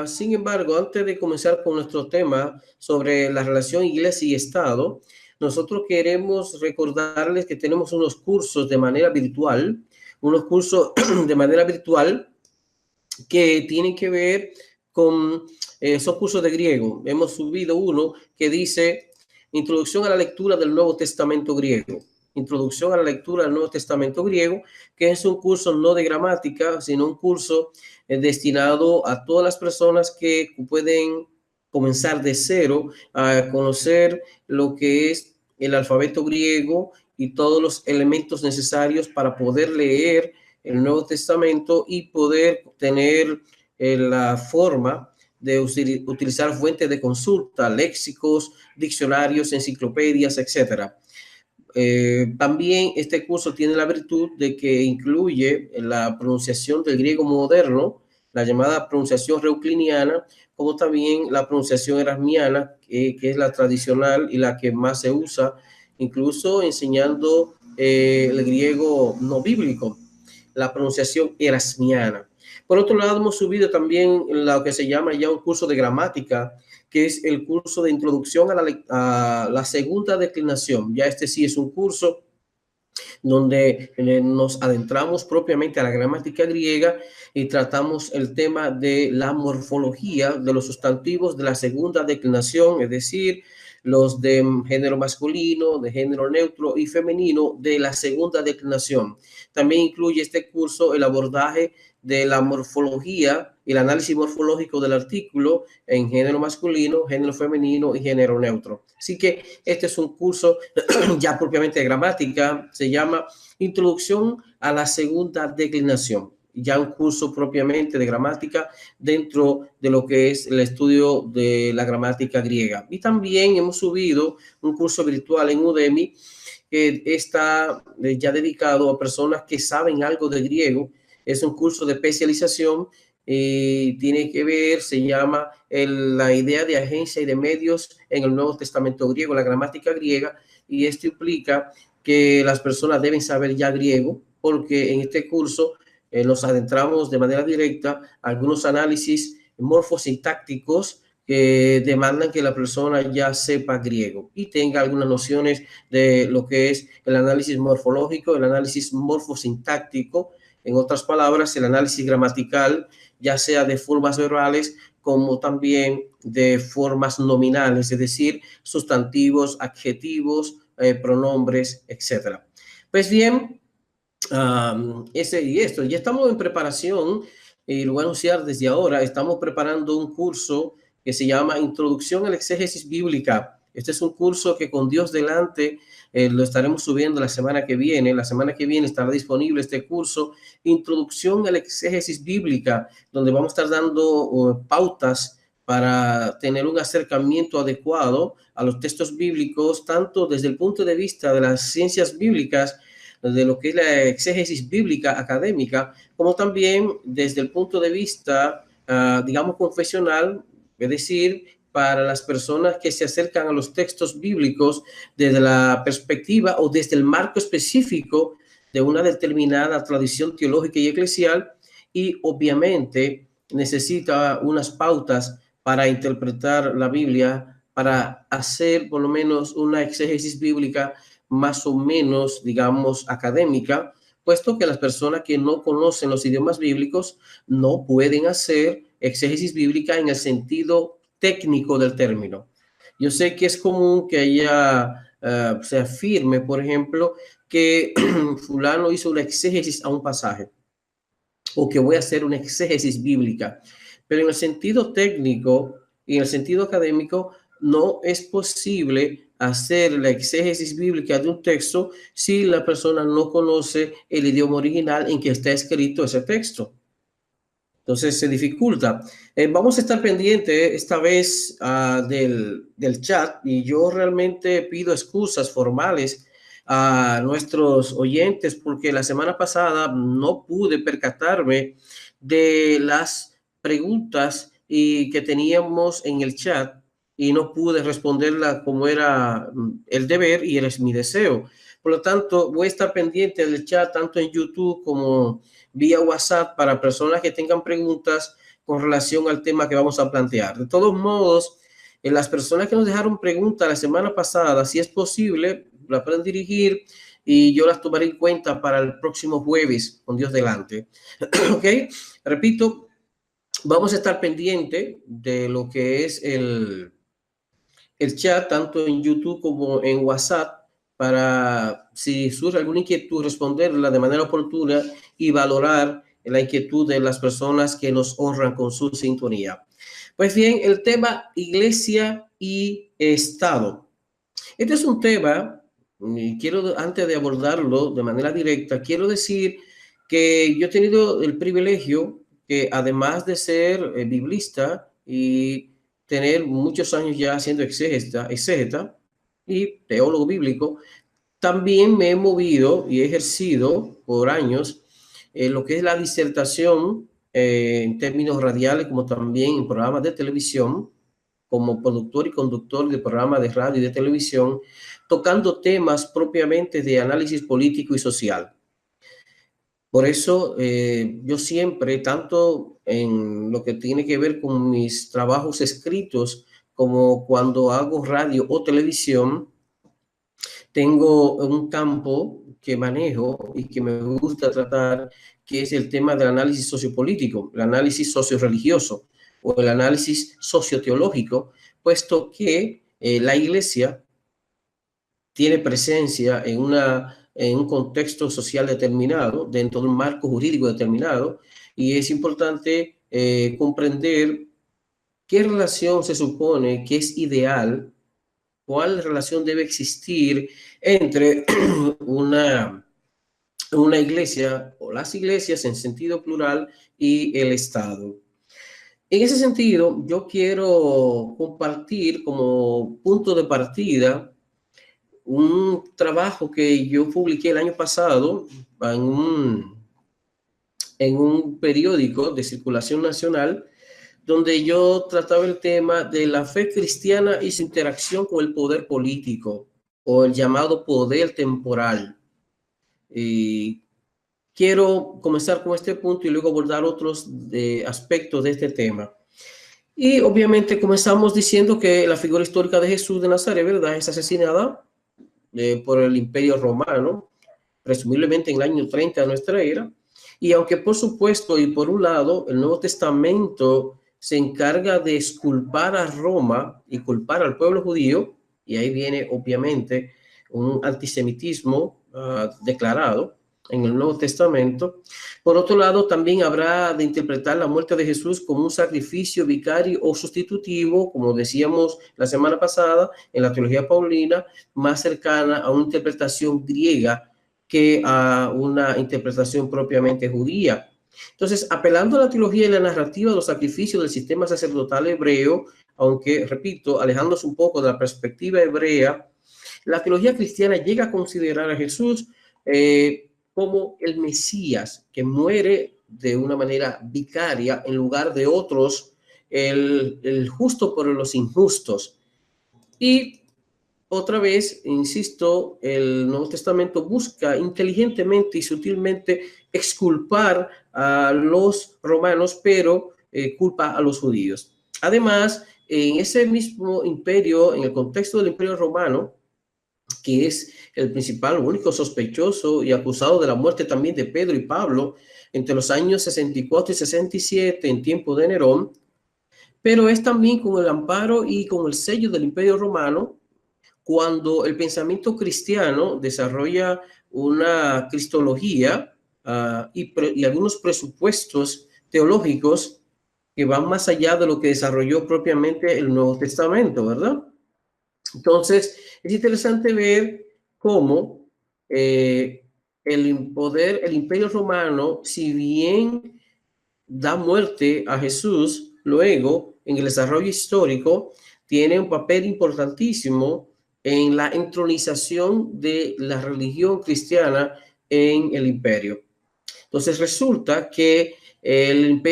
Sin embargo, antes de comenzar con nuestro tema sobre la relación iglesia y Estado, nosotros queremos recordarles que tenemos unos cursos de manera virtual, unos cursos de manera virtual que tienen que ver con esos cursos de griego. Hemos subido uno que dice Introducción a la lectura del Nuevo Testamento griego. Introducción a la lectura del Nuevo Testamento griego, que es un curso no de gramática, sino un curso destinado a todas las personas que pueden comenzar de cero a conocer lo que es el alfabeto griego y todos los elementos necesarios para poder leer el Nuevo Testamento y poder tener la forma de utilizar fuentes de consulta, léxicos, diccionarios, enciclopedias, etcétera. También este curso tiene la virtud de que incluye la pronunciación del griego moderno, la llamada pronunciación reucliniana, como también la pronunciación erasmiana, que es la tradicional y la que más se usa, incluso enseñando el griego no bíblico, la pronunciación erasmiana. Por otro lado, hemos subido también lo que se llama ya un curso de gramática, que es el curso de introducción a la segunda declinación. Ya este sí es un curso donde nos adentramos propiamente a la gramática griega y tratamos el tema de la morfología de los sustantivos de la segunda declinación, es decir, los de género masculino, de género neutro y femenino de la segunda declinación. También incluye este curso el abordaje de la morfología y el análisis morfológico del artículo en género masculino, género femenino y género neutro. Así que este es un curso ya propiamente de gramática, se llama Introducción a la segunda declinación, ya un curso propiamente de gramática dentro de lo que es el estudio de la gramática griega. Y también hemos subido un curso virtual en Udemy que está ya dedicado a personas que saben algo de griego. Es un curso de especialización y tiene que ver, se llama la idea de agencia y de medios en el Nuevo Testamento griego, la gramática griega, y esto implica que las personas deben saber ya griego, porque en este curso nos adentramos de manera directa a algunos análisis morfosintácticos que demandan que la persona ya sepa griego y tenga algunas nociones de lo que es el análisis morfológico, el análisis morfosintáctico, en otras palabras, el análisis gramatical, ya sea de formas verbales como también de formas nominales, es decir, sustantivos, adjetivos, pronombres, etcétera. Pues bien, ya estamos en preparación, y lo voy a anunciar desde ahora, estamos preparando un curso que se llama Introducción a la Exégesis Bíblica. Este es un curso que con Dios delante lo estaremos subiendo la semana que viene. La semana que viene estará disponible este curso, Introducción a la Exégesis Bíblica, donde vamos a estar dando pautas para tener un acercamiento adecuado a los textos bíblicos, tanto desde el punto de vista de las ciencias bíblicas, de lo que es la exégesis bíblica académica, como también desde el punto de vista, digamos, confesional, es decir, para las personas que se acercan a los textos bíblicos desde la perspectiva o desde el marco específico de una determinada tradición teológica y eclesial, y obviamente necesita unas pautas para interpretar la Biblia, para hacer por lo menos una exégesis bíblica más o menos, digamos, académica, puesto que las personas que no conocen los idiomas bíblicos no pueden hacer exégesis bíblica en el sentido técnico del término. Yo sé que es común que se afirme, por ejemplo, que fulano hizo una exégesis a un pasaje o que voy a hacer una exégesis bíblica, pero en el sentido técnico y en el sentido académico no es posible hacer la exégesis bíblica de un texto si la persona no conoce el idioma original en que está escrito ese texto. Entonces se dificulta. Vamos a estar pendientes esta vez del chat, y yo realmente pido excusas formales a nuestros oyentes porque la semana pasada no pude percatarme de las preguntas que teníamos en el chat y no pude responderla como era el deber y es mi deseo. Por lo tanto, voy a estar pendiente del chat tanto en YouTube como vía WhatsApp para personas que tengan preguntas con relación al tema que vamos a plantear. De todos modos, las personas que nos dejaron preguntas la semana pasada, si es posible, la pueden dirigir y yo las tomaré en cuenta para el próximo jueves, con Dios delante. ¿Ok? Repito, vamos a estar pendiente de lo que es el chat, tanto en YouTube como en WhatsApp, para si surge alguna inquietud, responderla de manera oportuna y valorar la inquietud de las personas que nos honran con su sintonía. Pues bien, el tema Iglesia y Estado. Este es un tema, y quiero, antes de abordarlo de manera directa, quiero decir que yo he tenido el privilegio que, además de ser biblista y tener muchos años ya siendo exégeta y teólogo bíblico, también me he movido y he ejercido por años lo que es la disertación en términos radiales, como también en programas de televisión, como productor y conductor de programas de radio y de televisión, tocando temas propiamente de análisis político y social. Por eso yo siempre, tanto en lo que tiene que ver con mis trabajos escritos, como cuando hago radio o televisión, tengo un campo que manejo y que me gusta tratar, que es el tema del análisis sociopolítico, el análisis socioreligioso o el análisis socioteológico, puesto que la Iglesia tiene presencia en un contexto social determinado, dentro de un marco jurídico determinado, y es importante comprender qué relación se supone que es ideal, cuál relación debe existir entre una iglesia o las iglesias en sentido plural y el Estado. En ese sentido, yo quiero compartir como punto de partida un trabajo que yo publiqué el año pasado en un periódico de circulación nacional, donde yo trataba el tema de la fe cristiana y su interacción con el poder político o el llamado poder temporal. Y quiero comenzar con este punto y luego abordar otros aspectos de este tema. Y obviamente comenzamos diciendo que la figura histórica de Jesús de Nazaret, ¿verdad?, es asesinada por el Imperio Romano, presumiblemente en el año 30 de nuestra era. Y aunque por supuesto, y por un lado, el Nuevo Testamento se encarga de exculpar a Roma y culpar al pueblo judío, y ahí viene obviamente un antisemitismo declarado en el Nuevo Testamento. Por otro lado, también habrá de interpretar la muerte de Jesús como un sacrificio vicario o sustitutivo, como decíamos la semana pasada, en la teología paulina, más cercana a una interpretación griega que a una interpretación propiamente judía. Entonces, apelando a la teología y la narrativa de los sacrificios del sistema sacerdotal hebreo, aunque, repito, alejándose un poco de la perspectiva hebrea, la teología cristiana llega a considerar a Jesús como el Mesías que muere de una manera vicaria en lugar de otros, el justo por los injustos. Y otra vez, insisto, el Nuevo Testamento busca inteligentemente y sutilmente exculpar a los romanos, pero culpa a los judíos. Además, en ese mismo imperio, en el contexto del Imperio Romano, que es el principal, único sospechoso y acusado de la muerte también de Pedro y Pablo entre los años 64 y 67 en tiempo de Nerón, pero es también con el amparo y con el sello del Imperio Romano cuando el pensamiento cristiano desarrolla una cristología y algunos presupuestos teológicos que van más allá de lo que desarrolló propiamente el Nuevo Testamento, ¿verdad? Entonces, es interesante ver cómo el Imperio Romano, si bien da muerte a Jesús, luego en el desarrollo histórico tiene un papel importantísimo en la entronización de la religión cristiana en el imperio. Entonces resulta que el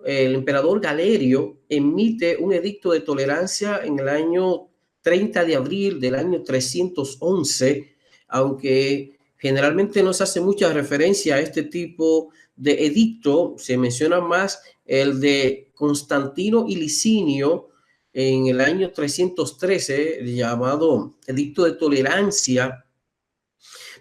emperador Galerio emite un edicto de tolerancia en el año 30 de abril del año 311, aunque generalmente no se hace mucha referencia a este tipo de edicto, se menciona más el de Constantino y Licinio en el año 313, llamado Edicto de Tolerancia.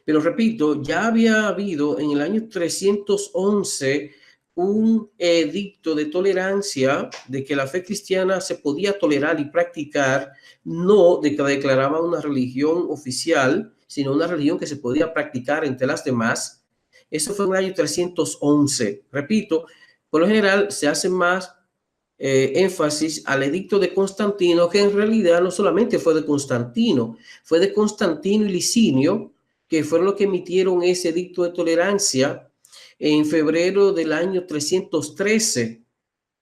Pero repito, ya había habido en el año 311 un edicto de tolerancia de que la fe cristiana se podía tolerar y practicar, no de que declaraba una religión oficial, sino una religión que se podía practicar entre las demás. Eso fue en el año 311. Repito, por lo general se hace más énfasis al edicto de Constantino, que en realidad no solamente fue de Constantino, fue de Constantino y Licinio, que fueron los que emitieron ese edicto de tolerancia en febrero del año 313.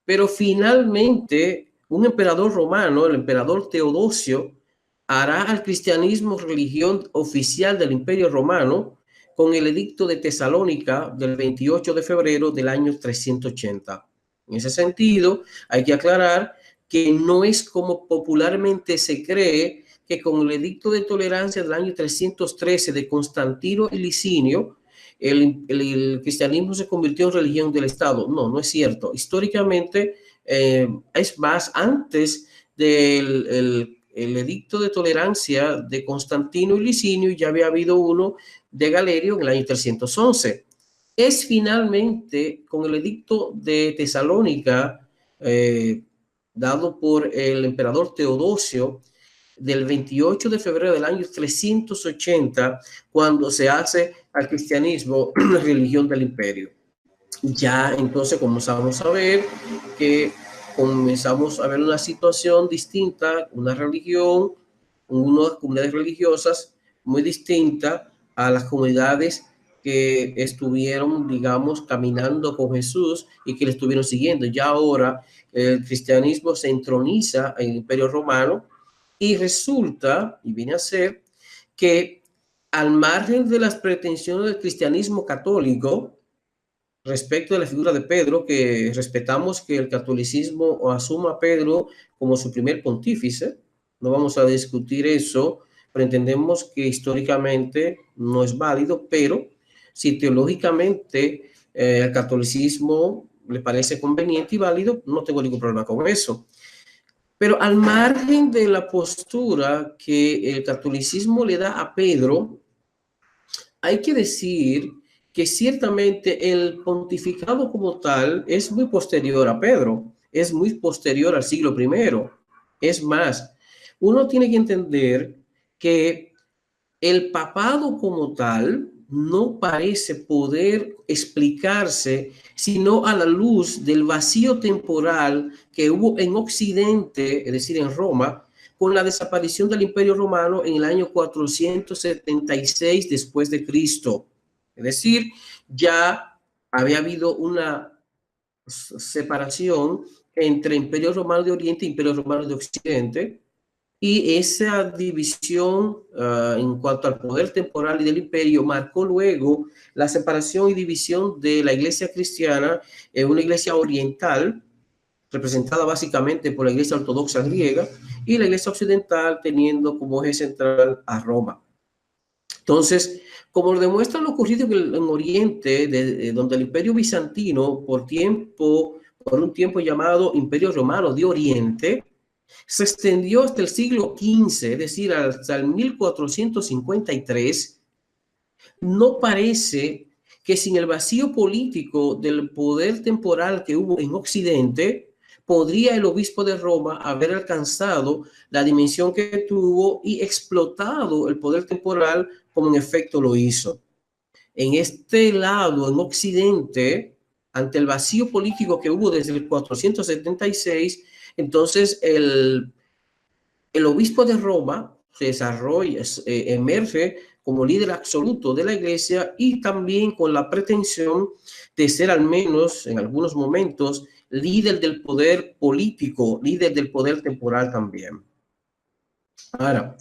Pero finalmente un emperador romano, el emperador Teodosio, hará al cristianismo religión oficial del Imperio Romano con el edicto de Tesalónica del 28 de febrero del año 380. En ese sentido, hay que aclarar que no es como popularmente se cree, que con el edicto de tolerancia del año 313 de Constantino y Licinio, el cristianismo se convirtió en religión del Estado. No, no es cierto. Históricamente, es más, antes del el edicto de tolerancia de Constantino y Licinio, ya había habido uno de Galerio en el año 311. Es finalmente con el edicto de Tesalónica, dado por el emperador Teodosio, del 28 de febrero del año 380, cuando se hace al cristianismo religión del imperio. Ya entonces comenzamos a ver que comenzamos a ver una situación distinta, una religión, unas comunidades religiosas muy distintas a las comunidades que estuvieron, digamos, caminando con Jesús y que le estuvieron siguiendo. Ya ahora el cristianismo se entroniza en el Imperio Romano y resulta, y viene a ser, que al margen de las pretensiones del cristianismo católico, respecto de la figura de Pedro, que respetamos que el catolicismo asuma a Pedro como su primer pontífice, no vamos a discutir eso, pero entendemos que históricamente no es válido, pero si teológicamente el catolicismo le parece conveniente y válido, no tengo ningún problema con eso. Pero al margen de la postura que el catolicismo le da a Pedro, hay que decir que ciertamente el pontificado como tal es muy posterior a Pedro, es muy posterior al siglo I. Es más, uno tiene que entender que el papado como tal no parece poder explicarse sino a la luz del vacío temporal que hubo en Occidente, es decir, en Roma, con la desaparición del Imperio Romano en el año 476 después de Cristo. Es decir, ya había habido una separación entre Imperio Romano de Oriente e Imperio Romano de Occidente, y esa división en cuanto al poder temporal y del imperio marcó luego la separación y división de la iglesia cristiana en una iglesia oriental, representada básicamente por la iglesia ortodoxa griega, y la iglesia occidental teniendo como eje central a Roma. Entonces, como lo demuestra lo ocurrido en Oriente, donde el imperio bizantino, por un tiempo llamado Imperio Romano de Oriente, se extendió hasta el siglo XV, es decir, hasta el 1453, no parece que sin el vacío político del poder temporal que hubo en Occidente, podría el obispo de Roma haber alcanzado la dimensión que tuvo y explotado el poder temporal como en efecto lo hizo. En este lado, en Occidente, ante el vacío político que hubo desde el 476, entonces el obispo de Roma se desarrolla, emerge como líder absoluto de la iglesia y también con la pretensión de ser al menos en algunos momentos líder del poder político, líder del poder temporal también. Ahora,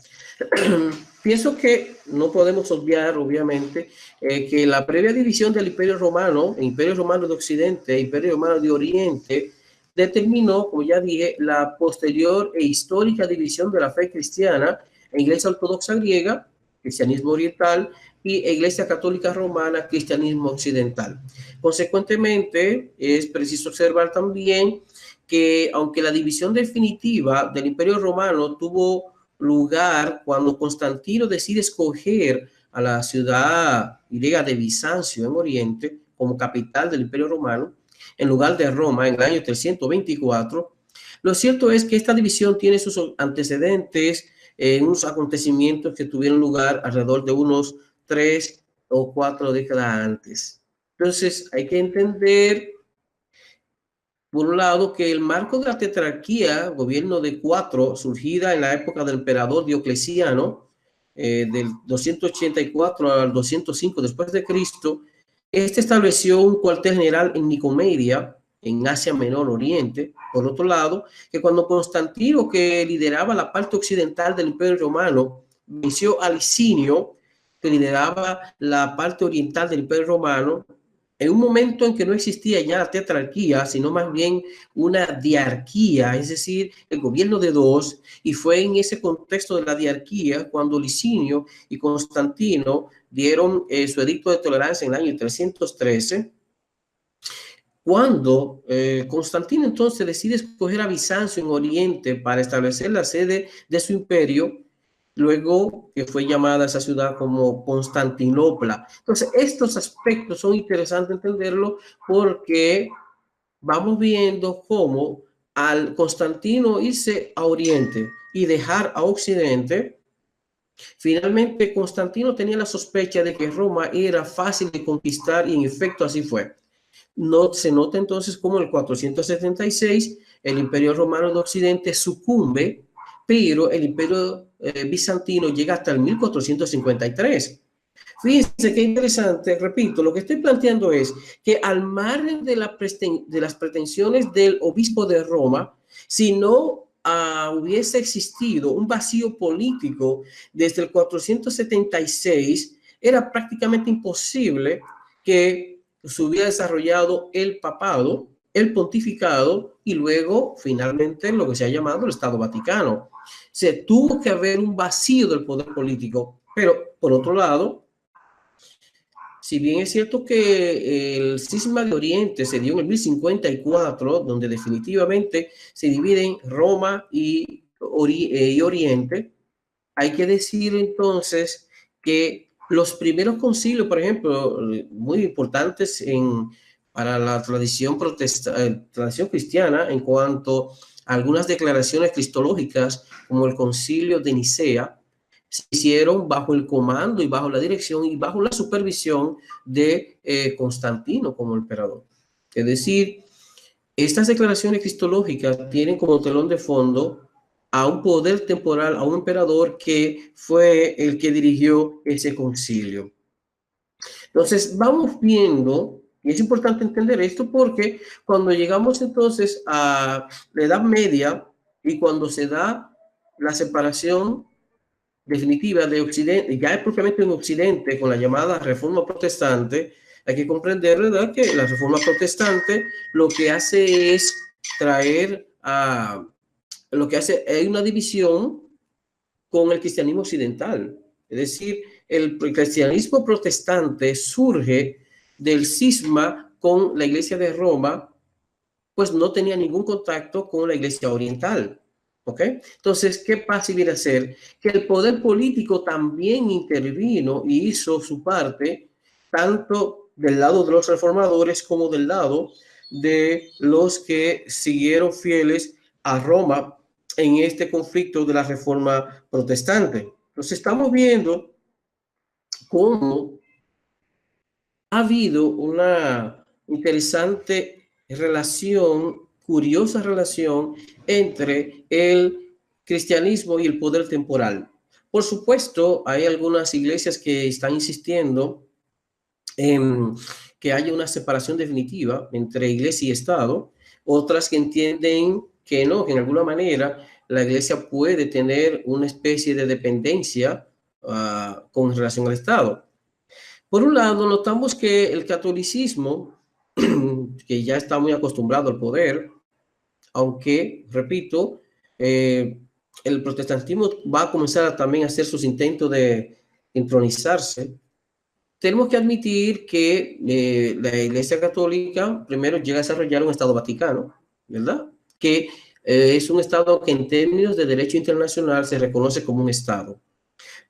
pienso que no podemos obviar, obviamente, que la previa división del Imperio Romano, Imperio Romano de Occidente, Imperio Romano de Oriente, determinó, como ya dije, la posterior e histórica división de la fe cristiana en Iglesia Ortodoxa griega, cristianismo oriental, y Iglesia Católica Romana, cristianismo occidental. Consecuentemente, es preciso observar también que aunque la división definitiva del Imperio Romano tuvo lugar cuando Constantino decide escoger a la ciudad griega de Bizancio en Oriente como capital del Imperio Romano, en lugar de Roma en el año 324, lo cierto es que esta división tiene sus antecedentes en unos acontecimientos que tuvieron lugar alrededor de unos 3 o 4 décadas antes. Entonces, hay que entender, por un lado, que el marco de la tetrarquía, gobierno de 4, surgida en la época del emperador Diocleciano, del 284 al 205 después de Cristo, este estableció un cuartel general en Nicomedia, en Asia Menor Oriente. Por otro lado, que cuando Constantino, que lideraba la parte occidental del Imperio Romano, venció a Licinio, que lideraba la parte oriental del Imperio Romano, en un momento en que no existía ya la tetrarquía, sino más bien una diarquía, es decir, el gobierno de dos, y fue en ese contexto de la diarquía cuando Licinio y Constantino dieron su edicto de tolerancia en el año 313, cuando Constantino entonces decide escoger a Bizancio en Oriente para establecer la sede de su imperio, luego que fue llamada esa ciudad como Constantinopla. Entonces, estos aspectos son interesantes entenderlo porque vamos viendo cómo al Constantino irse a Oriente y dejar a Occidente, finalmente Constantino tenía la sospecha de que Roma era fácil de conquistar y en efecto así fue. No, se nota entonces como en el 476 el Imperio Romano de Occidente sucumbe, pero el Imperio bizantino llega hasta el 1453. Fíjense qué interesante, repito, lo que estoy planteando es que al margen de las pretensiones del obispo de Roma, si no hubiese existido un vacío político desde el 476, era prácticamente imposible que se hubiera desarrollado el papado, el pontificado y luego finalmente lo que se ha llamado el Estado Vaticano. Se tuvo que haber un vacío del poder político, pero por otro lado, si bien es cierto que el cisma de Oriente se dio en el 1054, donde definitivamente se dividen Roma y Oriente, hay que decir entonces que los primeros concilios, por ejemplo, muy importantes para la tradición cristiana en cuanto a algunas declaraciones cristológicas, como el concilio de Nicea, se hicieron bajo el comando y bajo la dirección y bajo la supervisión de Constantino como emperador. Es decir, estas declaraciones cristológicas tienen como telón de fondo a un poder temporal, a un emperador que fue el que dirigió ese concilio. Entonces, vamos viendo, y es importante entender esto porque cuando llegamos entonces a la Edad Media y cuando se da la separación definitiva de Occidente, ya es propiamente en Occidente, con la llamada Reforma Protestante, hay que comprender, ¿verdad?, que la Reforma Protestante lo que hace es traer hay una división con el cristianismo occidental. Es decir, el cristianismo protestante surge del cisma con la Iglesia de Roma, pues no tenía ningún contacto con la Iglesia oriental. ¿Ok? Entonces, ¿qué pasa y viene a ser? Que el poder político también intervino y hizo su parte, tanto del lado de los reformadores como del lado de los que siguieron fieles a Roma en este conflicto de la reforma protestante. Entonces, estamos viendo cómo ha habido una interesante relación, curiosa relación entre el cristianismo y el poder temporal. Por supuesto, hay algunas iglesias que están insistiendo en que haya una separación definitiva entre iglesia y Estado, otras que entienden que no, que en alguna manera la iglesia puede tener una especie de dependencia con relación al Estado. Por un lado, notamos que el catolicismo, que ya está muy acostumbrado al poder, aunque, repito, el protestantismo va a comenzar también a hacer sus intentos de entronizarse. Tenemos que admitir que la Iglesia Católica primero llega a desarrollar un Estado Vaticano, ¿verdad? que es un Estado que en términos de derecho internacional se reconoce como un Estado.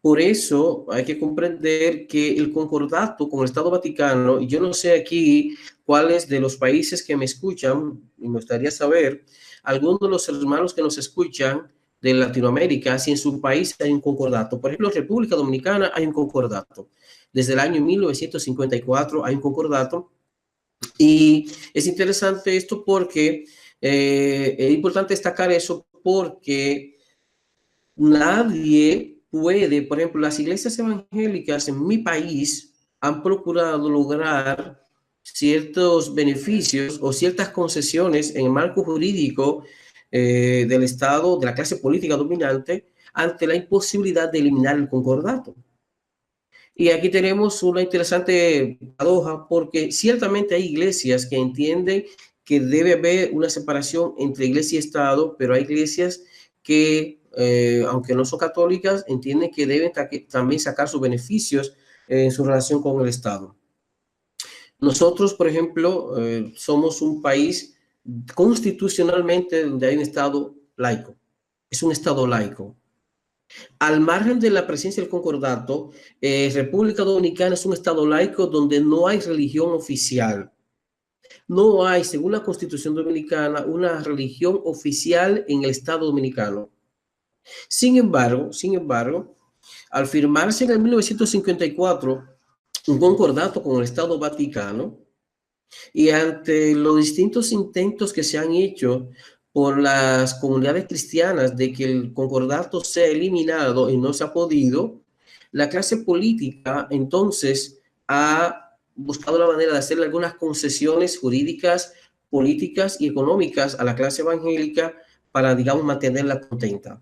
Por eso hay que comprender que el concordato con el Estado Vaticano, y yo no sé aquí cuáles de los países que me escuchan, y me gustaría saber, algunos de los hermanos que nos escuchan de Latinoamérica, si en su país hay un concordato. Por ejemplo, en República Dominicana hay un concordato. Desde el año 1954 hay un concordato. Y es interesante esto porque es importante destacar eso porque nadie puede, por ejemplo, las iglesias evangélicas en mi país han procurado lograr ciertos beneficios o ciertas concesiones en el marco jurídico del Estado, de la clase política dominante, ante la imposibilidad de eliminar el concordato. Y aquí tenemos una interesante paradoja porque ciertamente hay iglesias que entienden que debe haber una separación entre iglesia y Estado, pero hay iglesias que, aunque no son católicas, entienden que deben también sacar sus beneficios en su relación con el Estado. Nosotros, por ejemplo, somos un país constitucionalmente donde hay un Estado laico. Es un Estado laico. Al margen de la presencia del concordato, República Dominicana es un estado laico donde no hay religión oficial. No hay, según la Constitución Dominicana, una religión oficial en el Estado Dominicano. Sin embargo, al firmarse en el 1954 un concordato con el Estado Vaticano y ante los distintos intentos que se han hecho por las comunidades cristianas de que el concordato sea eliminado y no se ha podido, la clase política entonces ha buscado la manera de hacerle algunas concesiones jurídicas, políticas y económicas a la clase evangélica para, digamos, mantenerla contenta.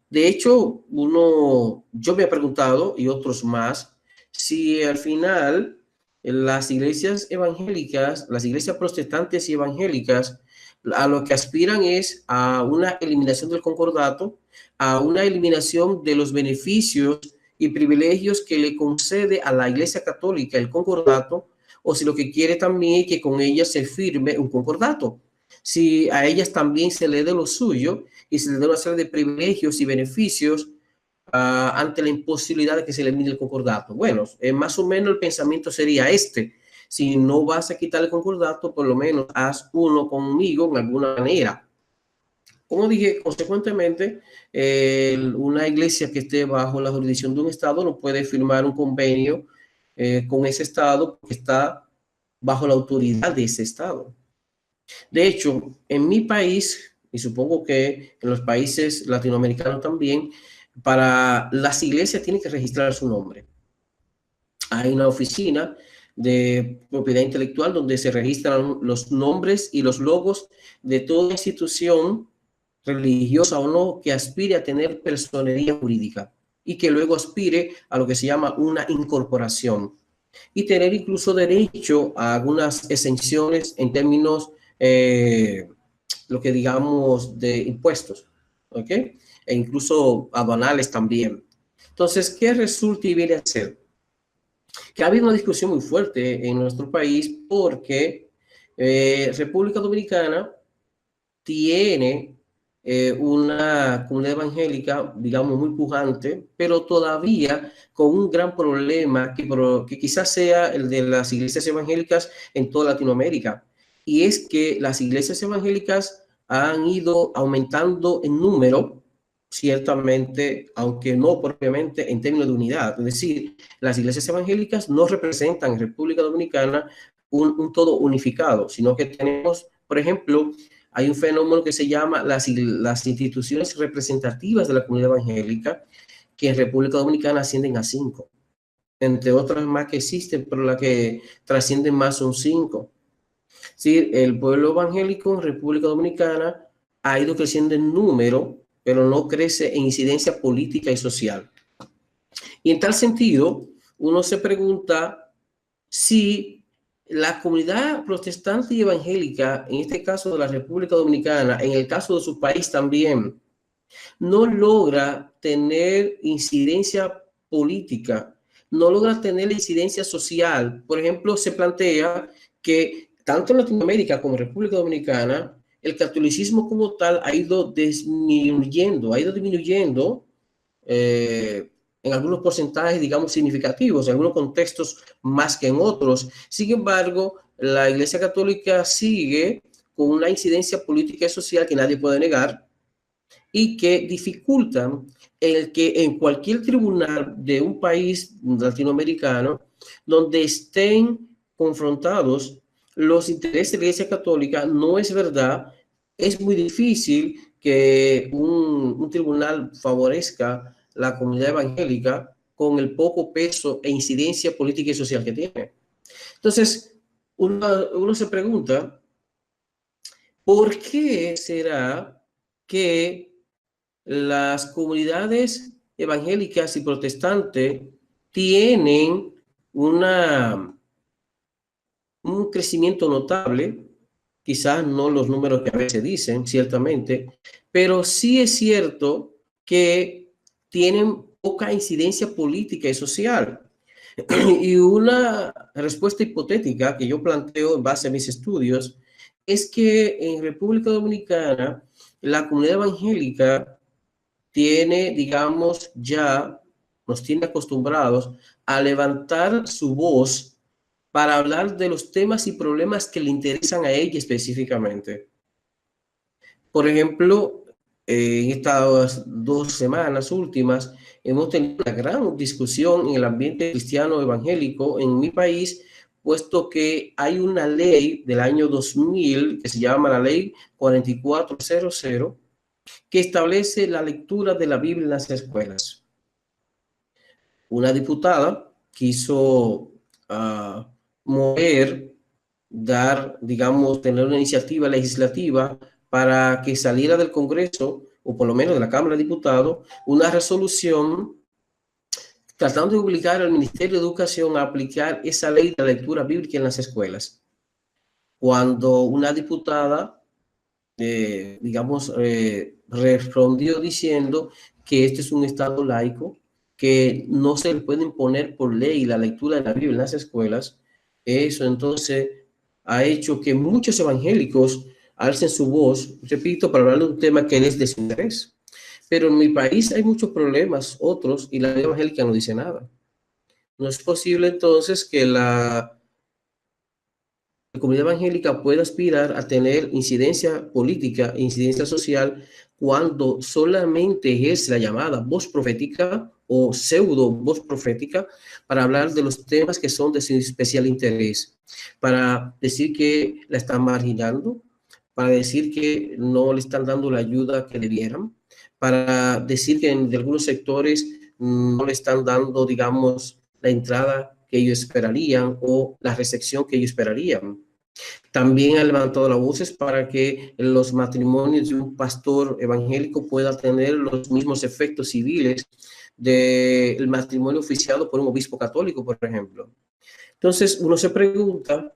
De hecho, yo me he preguntado, y otros más, si al final las iglesias evangélicas, las iglesias protestantes y evangélicas, a lo que aspiran es a una eliminación del concordato, a una eliminación de los beneficios y privilegios que le concede a la Iglesia Católica el concordato, o si lo que quiere también es que con ellas se firme un concordato. Si a ellas también se le dé lo suyo y se le dé una serie de privilegios y beneficios ante la imposibilidad de que se elimine el concordato. Bueno, más o menos el pensamiento sería este. Si no vas a quitar el concordato, por lo menos haz uno conmigo en alguna manera. Como dije, consecuentemente, una iglesia que esté bajo la jurisdicción de un Estado no puede firmar un convenio con ese Estado porque está bajo la autoridad de ese Estado. De hecho, en mi país, y supongo que en los países latinoamericanos también, para las iglesias tienen que registrar su nombre. Hay una oficina de propiedad intelectual donde se registran los nombres y los logos de toda institución religiosa o no que aspire a tener personería jurídica y que luego aspire a lo que se llama una incorporación y tener incluso derecho a algunas exenciones en términos, lo que digamos, de impuestos, ¿ok? E incluso aduanales también. Entonces, ¿qué resulta y viene a ser? Que ha habido una discusión muy fuerte en nuestro país porque República Dominicana tiene una comunidad evangélica, digamos, muy pujante, pero todavía con un gran problema que quizás sea el de las iglesias evangélicas en toda Latinoamérica. Y es que las iglesias evangélicas han ido aumentando en número, ciertamente, aunque no propiamente en términos de unidad. Es decir, las iglesias evangélicas no representan en República Dominicana un todo unificado, sino que tenemos, por ejemplo, hay un fenómeno que se llama las instituciones representativas de la comunidad evangélica, que en República Dominicana ascienden a 5, entre otras más que existen, pero las que trascienden más son 5. Sí, el pueblo evangélico en República Dominicana ha ido creciendo en número, pero no crece en incidencia política y social. Y en tal sentido, uno se pregunta si la comunidad protestante y evangélica, en este caso de la República Dominicana, en el caso de su país también, no logra tener incidencia política, no logra tener incidencia social. Por ejemplo, se plantea que tanto en Latinoamérica como en República Dominicana, el catolicismo como tal ha ido disminuyendo en algunos porcentajes, digamos, significativos, en algunos contextos más que en otros. Sin embargo, la Iglesia Católica sigue con una incidencia política y social que nadie puede negar y que dificultan el que en cualquier tribunal de un país latinoamericano donde estén confrontados los intereses de la Iglesia Católica, no es verdad, es muy difícil que un tribunal favorezca la comunidad evangélica con el poco peso e incidencia política y social que tiene. Entonces, uno se pregunta, ¿por qué será que las comunidades evangélicas y protestantes tienen un crecimiento notable, quizás no los números que a veces dicen, ciertamente, pero sí es cierto que tienen poca incidencia política y social? Y una respuesta hipotética que yo planteo en base a mis estudios es que en República Dominicana la comunidad evangélica tiene, digamos, ya nos tiene acostumbrados a levantar su voz para hablar de los temas y problemas que le interesan a ella específicamente. Por ejemplo, en estas 2 semanas últimas hemos tenido una gran discusión en el ambiente cristiano evangélico en mi país, puesto que hay una ley del año 2000 que se llama la Ley 4400, que establece la lectura de la Biblia en las escuelas. Una diputada quiso mover, digamos, tener una iniciativa legislativa para que saliera del Congreso, o por lo menos de la Cámara de Diputados, una resolución tratando de obligar al Ministerio de Educación a aplicar esa ley de la lectura bíblica en las escuelas. Cuando una diputada digamos, respondió diciendo que este es un Estado laico, que no se le puede imponer por ley la lectura de la Biblia en las escuelas. Eso entonces ha hecho que muchos evangélicos alcen su voz, repito, para hablar de un tema que es de su interés. Pero en mi país hay muchos problemas, otros, y la evangélica no dice nada. No es posible entonces que la comunidad evangélica puede aspirar a tener incidencia política e incidencia social cuando solamente ejerce la llamada voz profética o pseudo voz profética para hablar de los temas que son de su especial interés, para decir que la están marginando, para decir que no le están dando la ayuda que debieran, para decir que en algunos sectores no le están dando, digamos, la entrada que ellos esperarían o la recepción que ellos esperarían. También ha levantado las voces para que los matrimonios de un pastor evangélico puedan tener los mismos efectos civiles del matrimonio oficiado por un obispo católico, por ejemplo. Entonces, uno se pregunta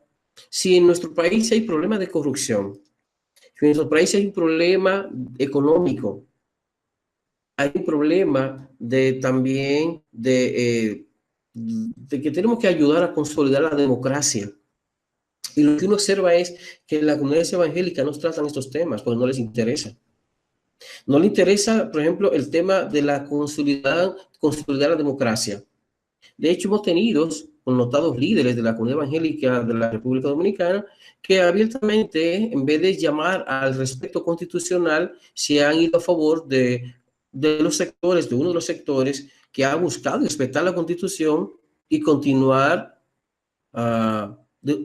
si en nuestro país hay problemas de corrupción, si en nuestro país hay un problema económico, hay un problema también de que tenemos que ayudar a consolidar la democracia. Y lo que uno observa es que la comunidad evangélica no tratan estos temas porque no les interesa. No le interesa, por ejemplo, el tema de la consolidar la democracia. De hecho, hemos tenido connotados líderes de la comunidad evangélica de la República Dominicana que abiertamente, en vez de llamar al respeto constitucional, se han ido a favor de los sectores, de uno de los sectores que ha buscado respetar la Constitución y continuar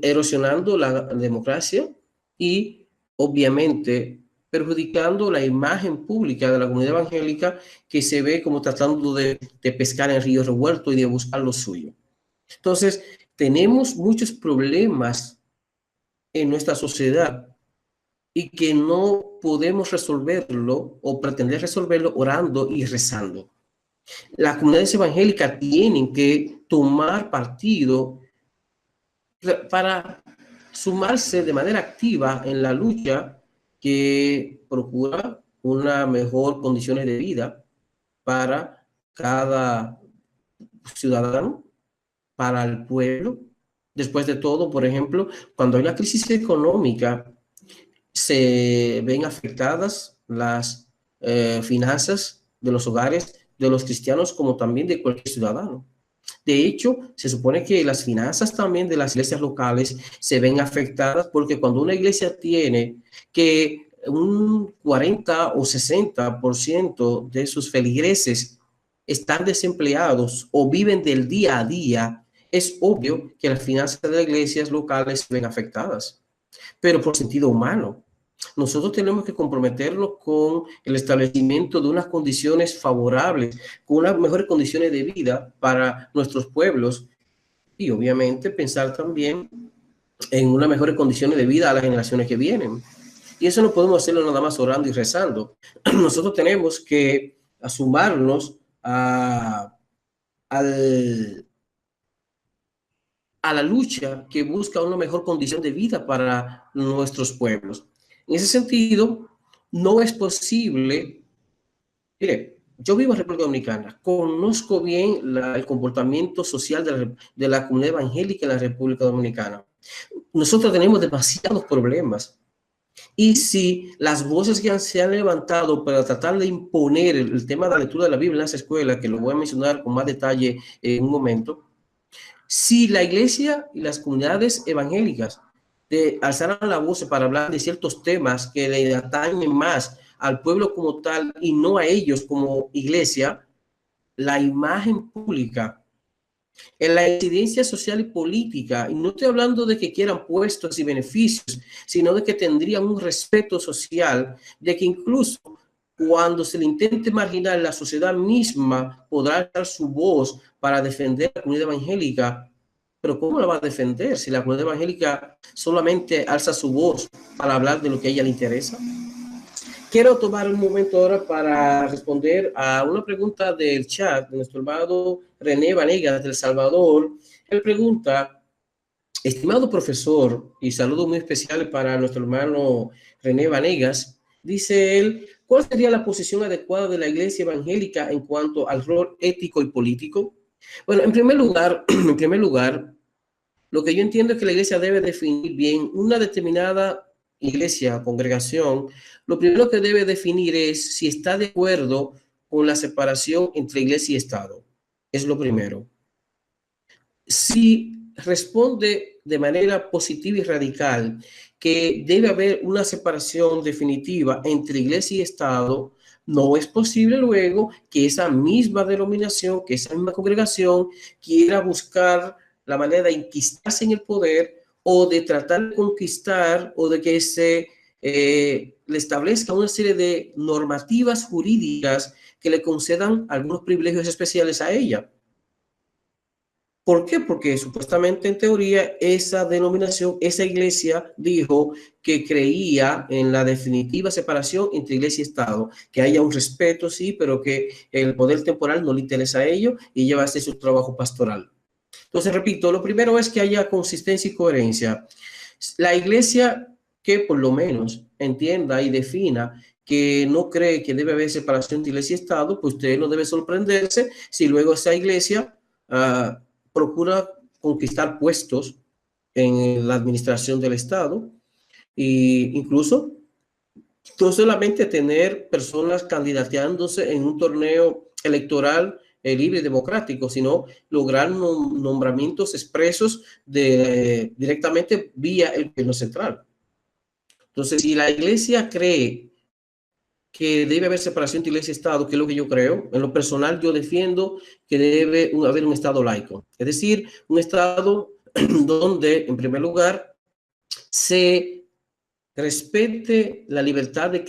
erosionando la democracia y, obviamente, perjudicando la imagen pública de la comunidad evangélica que se ve como tratando de pescar en río revuelto y de buscar lo suyo. Entonces, tenemos muchos problemas en nuestra sociedad y que no podemos resolverlo o pretender resolverlo orando y rezando. Las comunidades evangélicas tienen que tomar partido para sumarse de manera activa en la lucha que procura una mejor condiciones de vida para cada ciudadano, para el pueblo. Después de todo, por ejemplo, cuando hay una crisis económica, se ven afectadas las finanzas de los hogares de los cristianos como también de cualquier ciudadano. De hecho, se supone que las finanzas también de las iglesias locales se ven afectadas porque cuando una iglesia tiene que un 40 o 60% de sus feligreses están desempleados o viven del día a día, es obvio que las finanzas de las iglesias locales se ven afectadas, pero por sentido humano. Nosotros tenemos que comprometernos con el establecimiento de unas condiciones favorables, con unas mejores condiciones de vida para nuestros pueblos y obviamente pensar también en unas mejores condiciones de vida a las generaciones que vienen. Y eso no podemos hacerlo nada más orando y rezando. Nosotros tenemos que asumarnos al, a la lucha que busca una mejor condición de vida para nuestros pueblos. En ese sentido, no es posible. Mire, yo vivo en República Dominicana, conozco bien el comportamiento social de la comunidad evangélica en la República Dominicana. Nosotros tenemos demasiados problemas. Y si las voces que se han levantado para tratar de imponer el tema de la lectura de la Biblia en las escuelas, que lo voy a mencionar con más detalle en un momento, si la iglesia y las comunidades evangélicas alzaran la voz para hablar de ciertos temas que le atañen más al pueblo como tal y no a ellos como iglesia, la imagen pública, en la incidencia social y política, y no estoy hablando de que quieran puestos y beneficios, sino de que tendrían un respeto social, de que incluso cuando se le intente marginar, la sociedad misma podrá dar su voz para defender a la comunidad evangélica. Pero ¿cómo la va a defender si la comunidad evangélica solamente alza su voz para hablar de lo que a ella le interesa? Quiero tomar un momento ahora para responder a una pregunta del chat de nuestro hermano René Vanegas de El Salvador. Él pregunta, estimado profesor, y saludo muy especial para nuestro hermano René Vanegas, dice él, ¿cuál sería la posición adecuada de la iglesia evangélica en cuanto al rol ético y político? Bueno, en primer lugar, lo que yo entiendo es que la iglesia debe definir bien una determinada iglesia, congregación. Lo primero que debe definir es si está de acuerdo con la separación entre iglesia y Estado. Es lo primero. Si responde de manera positiva y radical que debe haber una separación definitiva entre iglesia y Estado, no es posible luego que esa misma denominación, que esa misma congregación quiera buscar la manera de enquistarse en el poder o de tratar de conquistar o de que se le establezca una serie de normativas jurídicas que le concedan algunos privilegios especiales a ella. ¿Por qué? Porque supuestamente en teoría esa denominación, esa iglesia dijo que creía en la definitiva separación entre iglesia y Estado, que haya un respeto, sí, pero que el poder temporal no le interesa a ello y ella va a hacer su trabajo pastoral. Entonces, repito, lo primero es que haya consistencia y coherencia. La iglesia que por lo menos entienda y defina que no cree que debe haber separación de iglesia y Estado, pues usted no debe sorprenderse si luego esa iglesia procura conquistar puestos en la administración del Estado e incluso no solamente tener personas candidateándose en un torneo electoral libre y democrático, sino lograr nombramientos expresos directamente vía el gobierno central. Entonces, si la iglesia cree que debe haber separación de iglesia y Estado, que es lo que yo creo, en lo personal yo defiendo que debe haber un Estado laico, es decir, un Estado donde, en primer lugar, se respete la libertad de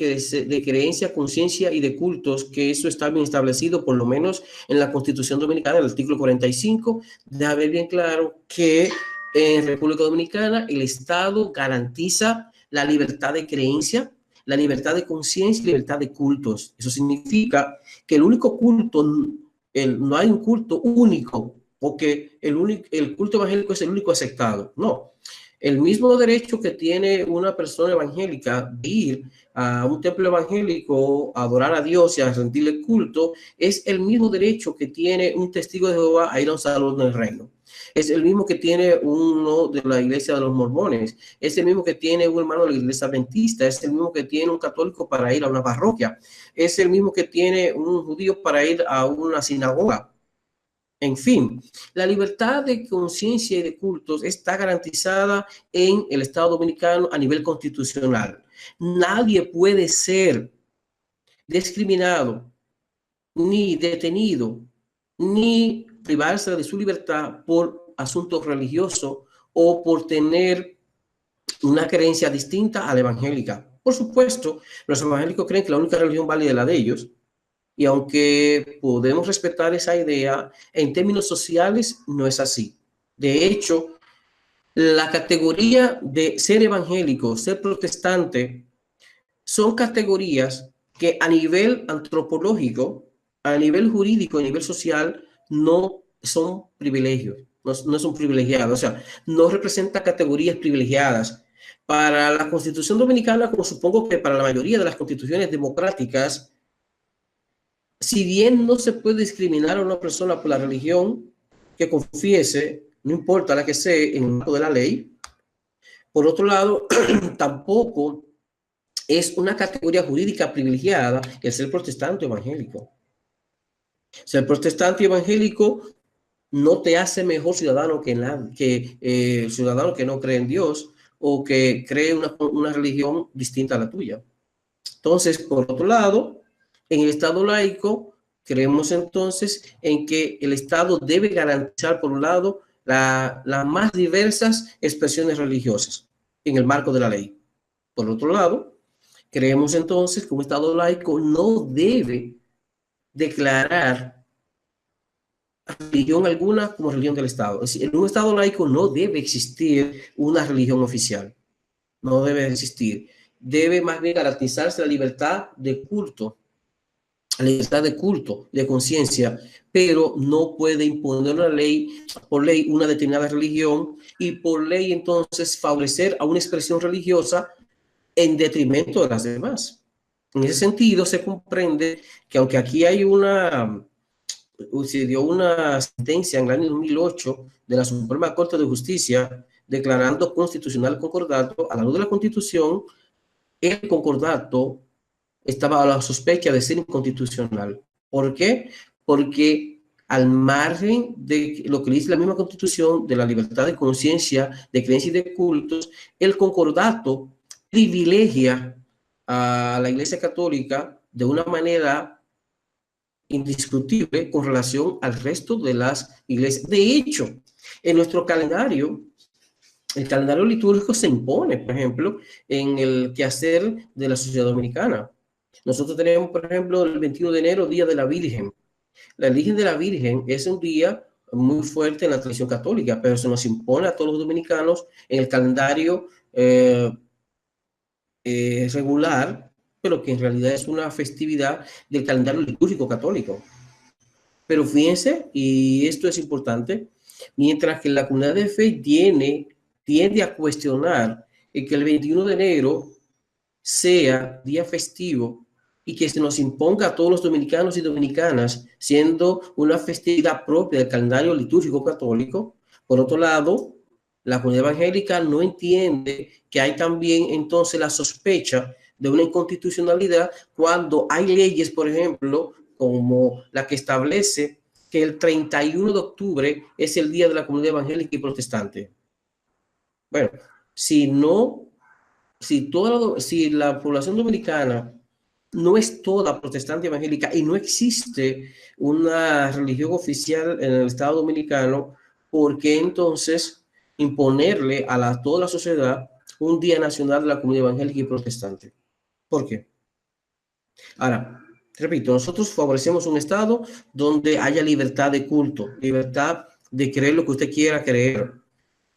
creencia, conciencia y de cultos, que eso está bien establecido, por lo menos en la Constitución Dominicana, el artículo 45, deja ver bien claro que en República Dominicana el Estado garantiza la libertad de creencia, la libertad de conciencia y libertad de cultos. Eso significa que el único culto, no hay un culto único, o que el culto evangélico es el único aceptado. No. El mismo derecho que tiene una persona evangélica de ir a un templo evangélico a adorar a Dios y a rendirle culto, es el mismo derecho que tiene un testigo de Jehová a ir a un salón del reino. Es el mismo que tiene uno de la iglesia de los mormones, es el mismo que tiene un hermano de la iglesia adventista, es el mismo que tiene un católico para ir a una parroquia, es el mismo que tiene un judío para ir a una sinagoga. En fin, la libertad de conciencia y de cultos está garantizada en el Estado Dominicano a nivel constitucional. Nadie puede ser discriminado, ni detenido, ni privarse de su libertad por asuntos religiosos o por tener una creencia distinta a la evangélica. Por supuesto, los evangélicos creen que la única religión válida es la de ellos, y aunque podemos respetar esa idea, en términos sociales no es así. De hecho, la categoría de ser evangélico, ser protestante, son categorías que a nivel antropológico, a nivel jurídico, a nivel social, no son privilegios, no son privilegiados, o sea, no representan categorías privilegiadas. Para la Constitución Dominicana, como supongo que para la mayoría de las constituciones democráticas, si bien no se puede discriminar a una persona por la religión que confiese, no importa la que sea, en el marco de la ley, por otro lado, tampoco es una categoría jurídica privilegiada el ser protestante o evangélico. Ser protestante y evangélico no te hace mejor ciudadano que ciudadano que no cree en Dios o que cree una religión distinta a la tuya. Entonces, por otro lado, en el Estado laico, creemos entonces en que el Estado debe garantizar, por un lado, las más diversas expresiones religiosas en el marco de la ley. Por otro lado, creemos entonces que un Estado laico no debe declarar religión alguna como religión del Estado. Es decir, en un Estado laico no debe existir una religión oficial, no debe existir. Debe más bien garantizarse la libertad de culto, la libertad de culto, de conciencia, pero no puede imponer una ley, por ley, una determinada religión y por ley entonces favorecer a una expresión religiosa en detrimento de las demás. En ese sentido, se comprende que aunque aquí hay se dio una sentencia en el año 2008 de la Suprema Corte de Justicia declarando constitucional el concordato, a la luz de la Constitución, el concordato estaba a la sospecha de ser inconstitucional. ¿Por qué? Porque al margen de lo que dice la misma Constitución, de la libertad de conciencia, de creencia y de cultos, el concordato privilegia a la Iglesia Católica de una manera indiscutible con relación al resto de las iglesias. De hecho, en nuestro calendario, el calendario litúrgico se impone, por ejemplo, en el quehacer de la sociedad dominicana. Nosotros tenemos, por ejemplo, el 21 de enero, Día de la Virgen. La Virgen de la Virgen es un día muy fuerte en la tradición católica, pero se nos impone a todos los dominicanos en el calendario regular, pero que en realidad es una festividad del calendario litúrgico católico. Pero fíjense, y esto es importante, mientras que la comunidad de fe tiende a cuestionar que el 21 de enero sea día festivo y que se nos imponga a todos los dominicanos y dominicanas, siendo una festividad propia del calendario litúrgico católico. Por otro lado, la comunidad evangélica no entiende que hay también entonces la sospecha de una inconstitucionalidad cuando hay leyes, por ejemplo, como la que establece que el 31 de octubre es el día de la comunidad evangélica y protestante. Bueno, si la población dominicana no es toda protestante evangélica y no existe una religión oficial en el Estado Dominicano, ¿por qué entonces imponerle a toda la sociedad un día nacional de la comunidad evangélica y protestante? ¿Por qué? Ahora, repito, nosotros favorecemos un Estado donde haya libertad de culto, libertad de creer lo que usted quiera creer.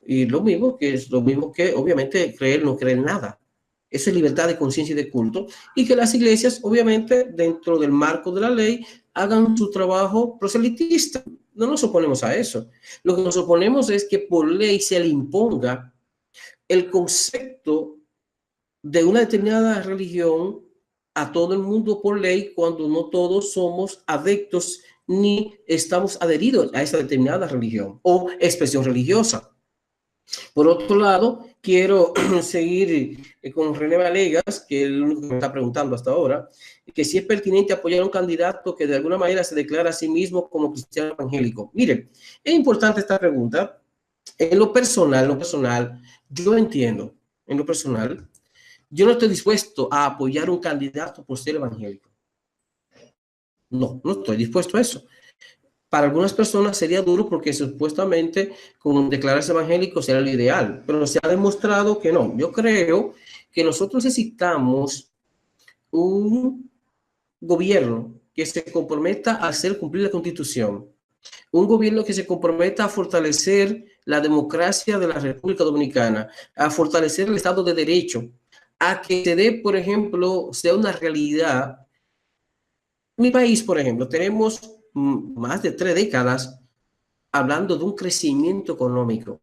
Y lo mismo que obviamente creer no creer nada. Eso es libertad de conciencia y de culto. Y que las iglesias, obviamente, dentro del marco de la ley, hagan su trabajo proselitista. No nos oponemos a eso. Lo que nos oponemos es que por ley se le imponga el concepto de una determinada religión a todo el mundo por ley cuando no todos somos adeptos ni estamos adheridos a esa determinada religión o expresión religiosa. Por otro lado, quiero seguir con René Valegas, que es el único que me está preguntando hasta ahora, que si es pertinente apoyar a un candidato que de alguna manera se declara a sí mismo como cristiano evangélico. Mire, es importante esta pregunta. En lo personal, yo entiendo, en lo personal, yo no estoy dispuesto a apoyar a un candidato por ser evangélico. No, no estoy dispuesto a eso. Para algunas personas sería duro porque supuestamente con declararse evangélico será lo ideal, pero se ha demostrado que no. Yo creo que nosotros necesitamos un gobierno que se comprometa a hacer cumplir la Constitución, un gobierno que se comprometa a fortalecer la democracia de la República Dominicana, a fortalecer el Estado de Derecho, a que se dé, por ejemplo, sea una realidad. Mi país, por ejemplo, tenemos más de 3 décadas hablando de un crecimiento económico.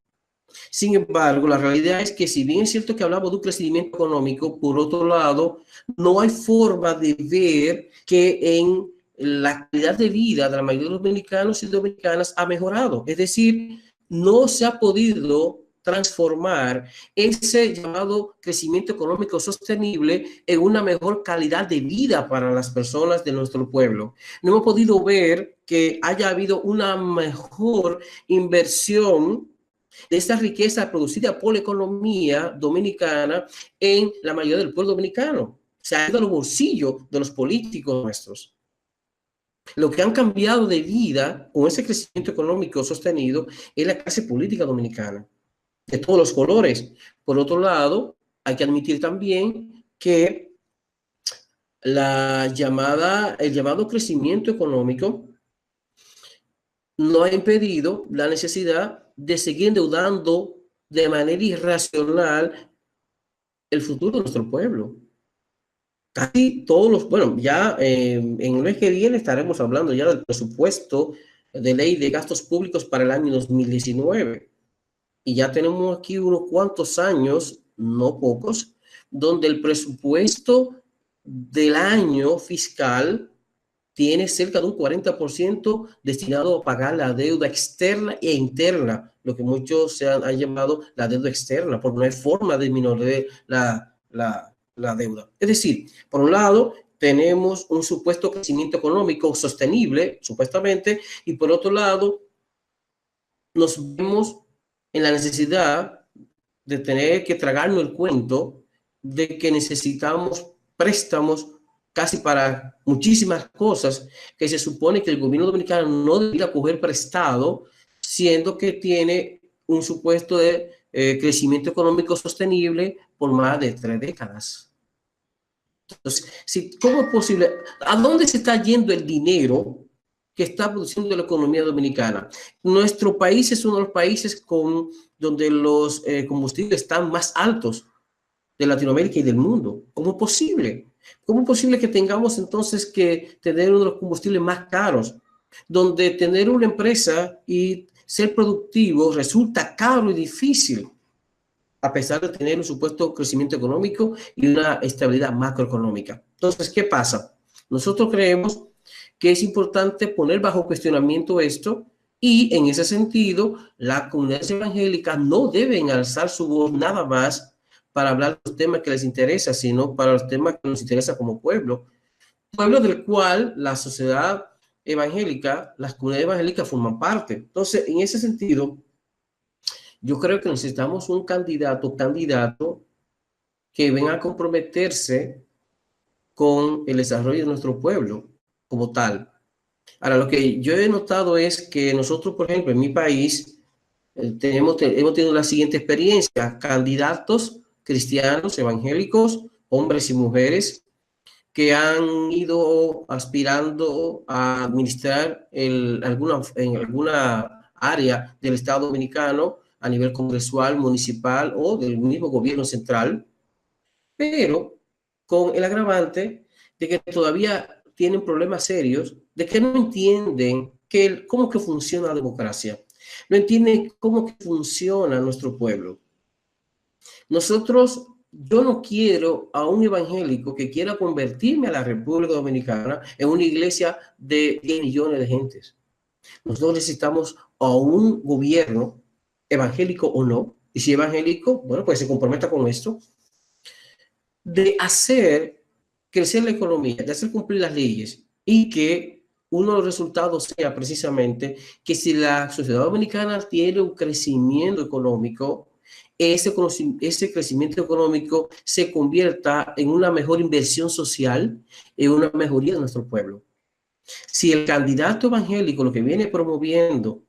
Sin embargo, la realidad es que si bien es cierto que hablamos de un crecimiento económico, por otro lado, no hay forma de ver que en la calidad de vida de la mayoría de los dominicanos y dominicanas ha mejorado. Es decir, no se ha podido transformar ese llamado crecimiento económico sostenible en una mejor calidad de vida para las personas de nuestro pueblo. No hemos podido ver que haya habido una mejor inversión de esa riqueza producida por la economía dominicana en la mayoría del pueblo dominicano. Se ha ido a los bolsillos de los políticos nuestros. Lo que han cambiado de vida con ese crecimiento económico sostenido es la clase política dominicana, de todos los colores. Por otro lado, hay que admitir también que el llamado crecimiento económico no ha impedido la necesidad de seguir endeudando de manera irracional el futuro de nuestro pueblo. Casi todos los, bueno, ya en el mes que viene estaremos hablando ya del presupuesto de ley de gastos públicos para el año 2019. Y ya tenemos aquí unos cuantos años, no pocos, donde el presupuesto del año fiscal tiene cerca de un 40% destinado a pagar la deuda externa e interna, lo que muchos se han llamado la deuda externa, porque no hay forma de disminuir la deuda. Es decir, por un lado, tenemos un supuesto crecimiento económico sostenible, supuestamente, y por otro lado, nos vemos en la necesidad de tener que tragarnos el cuento de que necesitamos préstamos casi para muchísimas cosas que se supone que el gobierno dominicano no debería coger prestado, siendo que tiene un supuesto de crecimiento económico sostenible por más de 3 décadas. Entonces, ¿cómo es posible? ¿A dónde se está yendo el dinero que está produciendo la economía dominicana? Nuestro país es uno de los países donde los combustibles están más altos de Latinoamérica y del mundo. ¿Cómo es posible? ¿Cómo es posible que tengamos entonces que tener uno de los combustibles más caros, donde tener una empresa y ser productivo resulta caro y difícil, a pesar de tener un supuesto crecimiento económico y una estabilidad macroeconómica? Entonces, ¿qué pasa? Nosotros creemos que es importante poner bajo cuestionamiento esto y en ese sentido, las comunidades evangélicas no deben alzar su voz nada más para hablar de los temas que les interesa, sino para los temas que nos interesa como pueblo. Pueblo del cual la sociedad evangélica, las comunidades evangélicas forman parte. Entonces, en ese sentido, yo creo que necesitamos un candidato que venga a comprometerse con el desarrollo de nuestro pueblo como tal. Ahora, lo que yo he notado es que nosotros, por ejemplo, en mi país, hemos tenido la siguiente experiencia: candidatos cristianos, evangélicos, hombres y mujeres, que han ido aspirando a administrar en alguna área del Estado dominicano a nivel congresual, municipal o del mismo gobierno central, pero con el agravante de que todavía tienen problemas serios, de que no entienden cómo que funciona la democracia, no entienden cómo que funciona nuestro pueblo. Nosotros yo no quiero a un evangélico que quiera convertirme a la República Dominicana en una iglesia de 10 millones de gentes. Nosotros necesitamos a un gobierno, evangélico o no, y si evangélico, bueno, pues se comprometa con esto, de hacer crecer la economía, de hacer cumplir las leyes y que uno de los resultados sea precisamente que si la sociedad dominicana tiene un crecimiento económico, ese crecimiento económico se convierta en una mejor inversión social, en una mejoría de nuestro pueblo. Si el candidato evangélico lo que viene promoviendo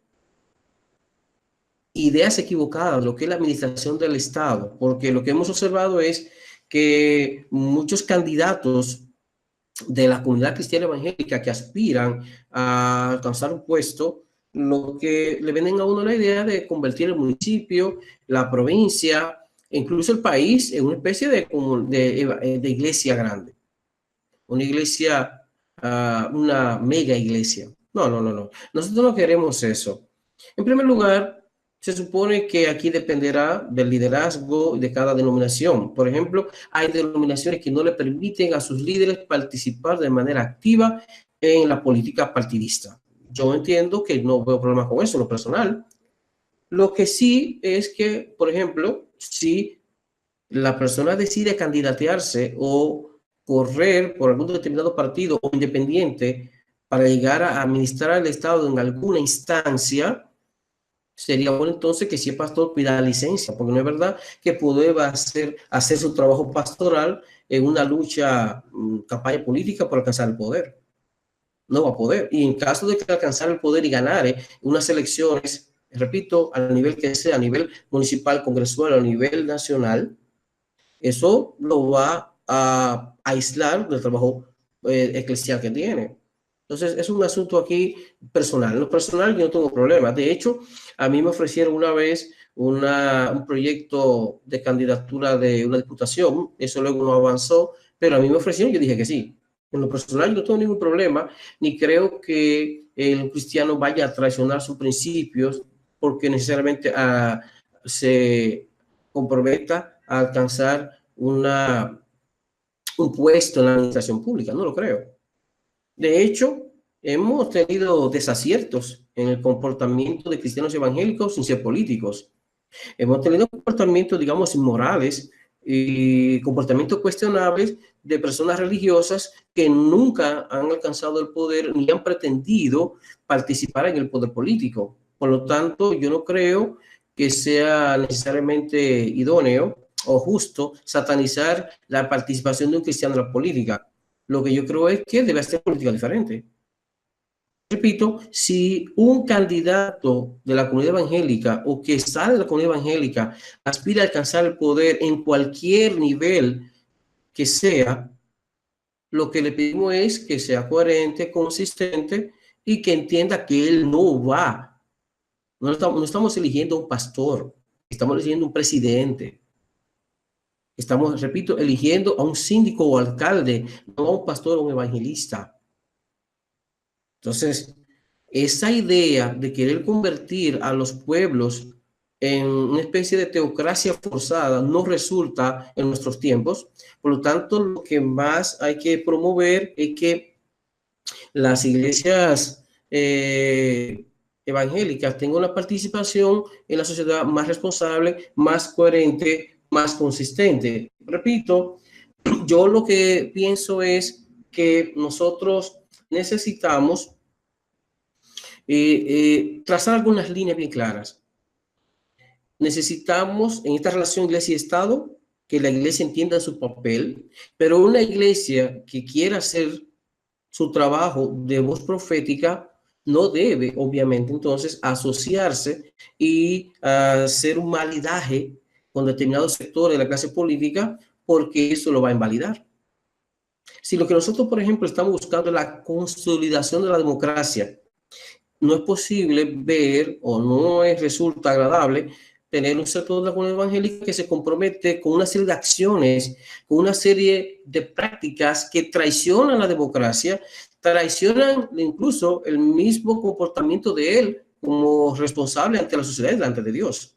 ideas equivocadas, lo que es la administración del Estado, porque lo que hemos observado es que muchos candidatos de la comunidad cristiana evangélica que aspiran a alcanzar un puesto, lo que le venden a uno la idea de convertir el municipio, la provincia, incluso el país en una especie de iglesia grande, una iglesia, una mega iglesia. No, no, no, no. Nosotros no queremos eso. En primer lugar, se supone que aquí dependerá del liderazgo de cada denominación. Por ejemplo, hay denominaciones que no le permiten a sus líderes participar de manera activa en la política partidista. Yo entiendo que no veo problemas con eso en lo personal. Lo que sí es que, por ejemplo, si la persona decide candidatearse o correr por algún determinado partido o independiente para llegar a administrar el Estado en alguna instancia, sería bueno entonces que si es pastor pida licencia, porque no es verdad que pueda hacer su trabajo pastoral en una lucha, campaña política por alcanzar el poder. No va a poder. Y en caso de que alcanzar el poder y ganar unas elecciones, repito, a nivel que sea, a nivel municipal, congresual, a nivel nacional, eso lo va a aislar del trabajo eclesial que tiene. Entonces, es un asunto aquí personal. En lo personal, yo no tengo problema. De hecho, a mí me ofrecieron una vez un proyecto de candidatura de una diputación. Eso luego no avanzó, pero a mí me ofrecieron y yo dije que sí. En lo personal, yo no tengo ningún problema, ni creo que el cristiano vaya a traicionar sus principios porque necesariamente se comprometa a alcanzar un puesto en la administración pública. No lo creo. De hecho, hemos tenido desaciertos en el comportamiento de cristianos evangélicos sin ser políticos. Hemos tenido comportamientos, digamos, inmorales y comportamientos cuestionables de personas religiosas que nunca han alcanzado el poder ni han pretendido participar en el poder político. Por lo tanto, yo no creo que sea necesariamente idóneo o justo satanizar la participación de un cristiano en la política. Lo que yo creo es que debe hacer política diferente. Repito, si un candidato de la comunidad evangélica o que sale de la comunidad evangélica aspira a alcanzar el poder en cualquier nivel que sea, lo que le pedimos es que sea coherente, consistente y que entienda que él no va. No estamos eligiendo un pastor, estamos eligiendo un presidente. Estamos, repito, eligiendo a un síndico o alcalde, no a un pastor o un evangelista. Entonces, esa idea de querer convertir a los pueblos en una especie de teocracia forzada no resulta en nuestros tiempos. Por lo tanto, lo que más hay que promover es que las iglesias evangélicas tengan una participación en la sociedad más responsable, más coherente, más consistente. Repito, yo lo que pienso es que nosotros necesitamos trazar algunas líneas bien claras. Necesitamos en esta relación iglesia y Estado que la iglesia entienda su papel, pero una iglesia que quiera hacer su trabajo de voz profética no debe, obviamente, entonces asociarse y hacer un validaje con determinados sectores de la clase política porque eso lo va a invalidar. Si lo que nosotros, por ejemplo, estamos buscando es la consolidación de la democracia, no es posible ver o no resulta agradable tener un sector de la comunidad evangélica que se compromete con una serie de acciones, con una serie de prácticas que traicionan la democracia, traicionan incluso el mismo comportamiento de él como responsable ante la sociedad y delante de Dios.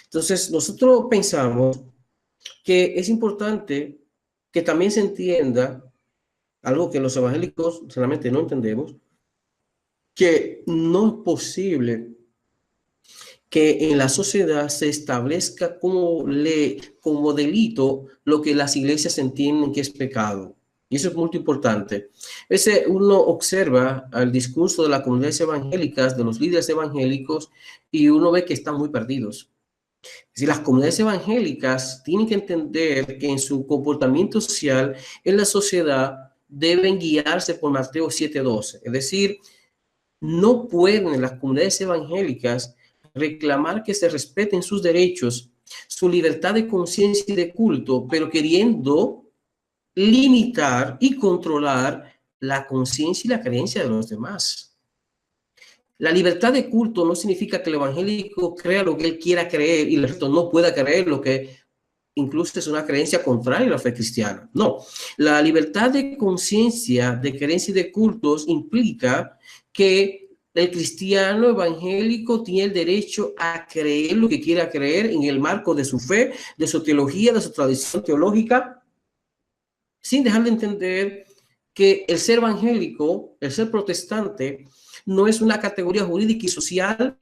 Entonces, nosotros pensamos que es importante que también se entienda algo que los evangélicos realmente no entendemos, que no es posible que en la sociedad se establezca como delito lo que las iglesias entienden que es pecado. Y eso es muy importante. Ese uno observa el discurso de las comunidades evangélicas, de los líderes evangélicos, y uno ve que están muy perdidos. Si las comunidades evangélicas tienen que entender que en su comportamiento social en la sociedad deben guiarse por Mateo 7:12. Es decir, no pueden las comunidades evangélicas reclamar que se respeten sus derechos, su libertad de conciencia y de culto, pero queriendo limitar y controlar la conciencia y la creencia de los demás. La libertad de culto no significa que el evangélico crea lo que él quiera creer y el resto no pueda creer lo que incluso es una creencia contraria a la fe cristiana. No, la libertad de conciencia, de creencia y de cultos implica que el cristiano evangélico tiene el derecho a creer lo que quiera creer en el marco de su fe, de su teología, de su tradición teológica, sin dejar de entender que el ser evangélico, el ser protestante, no es una categoría jurídica y social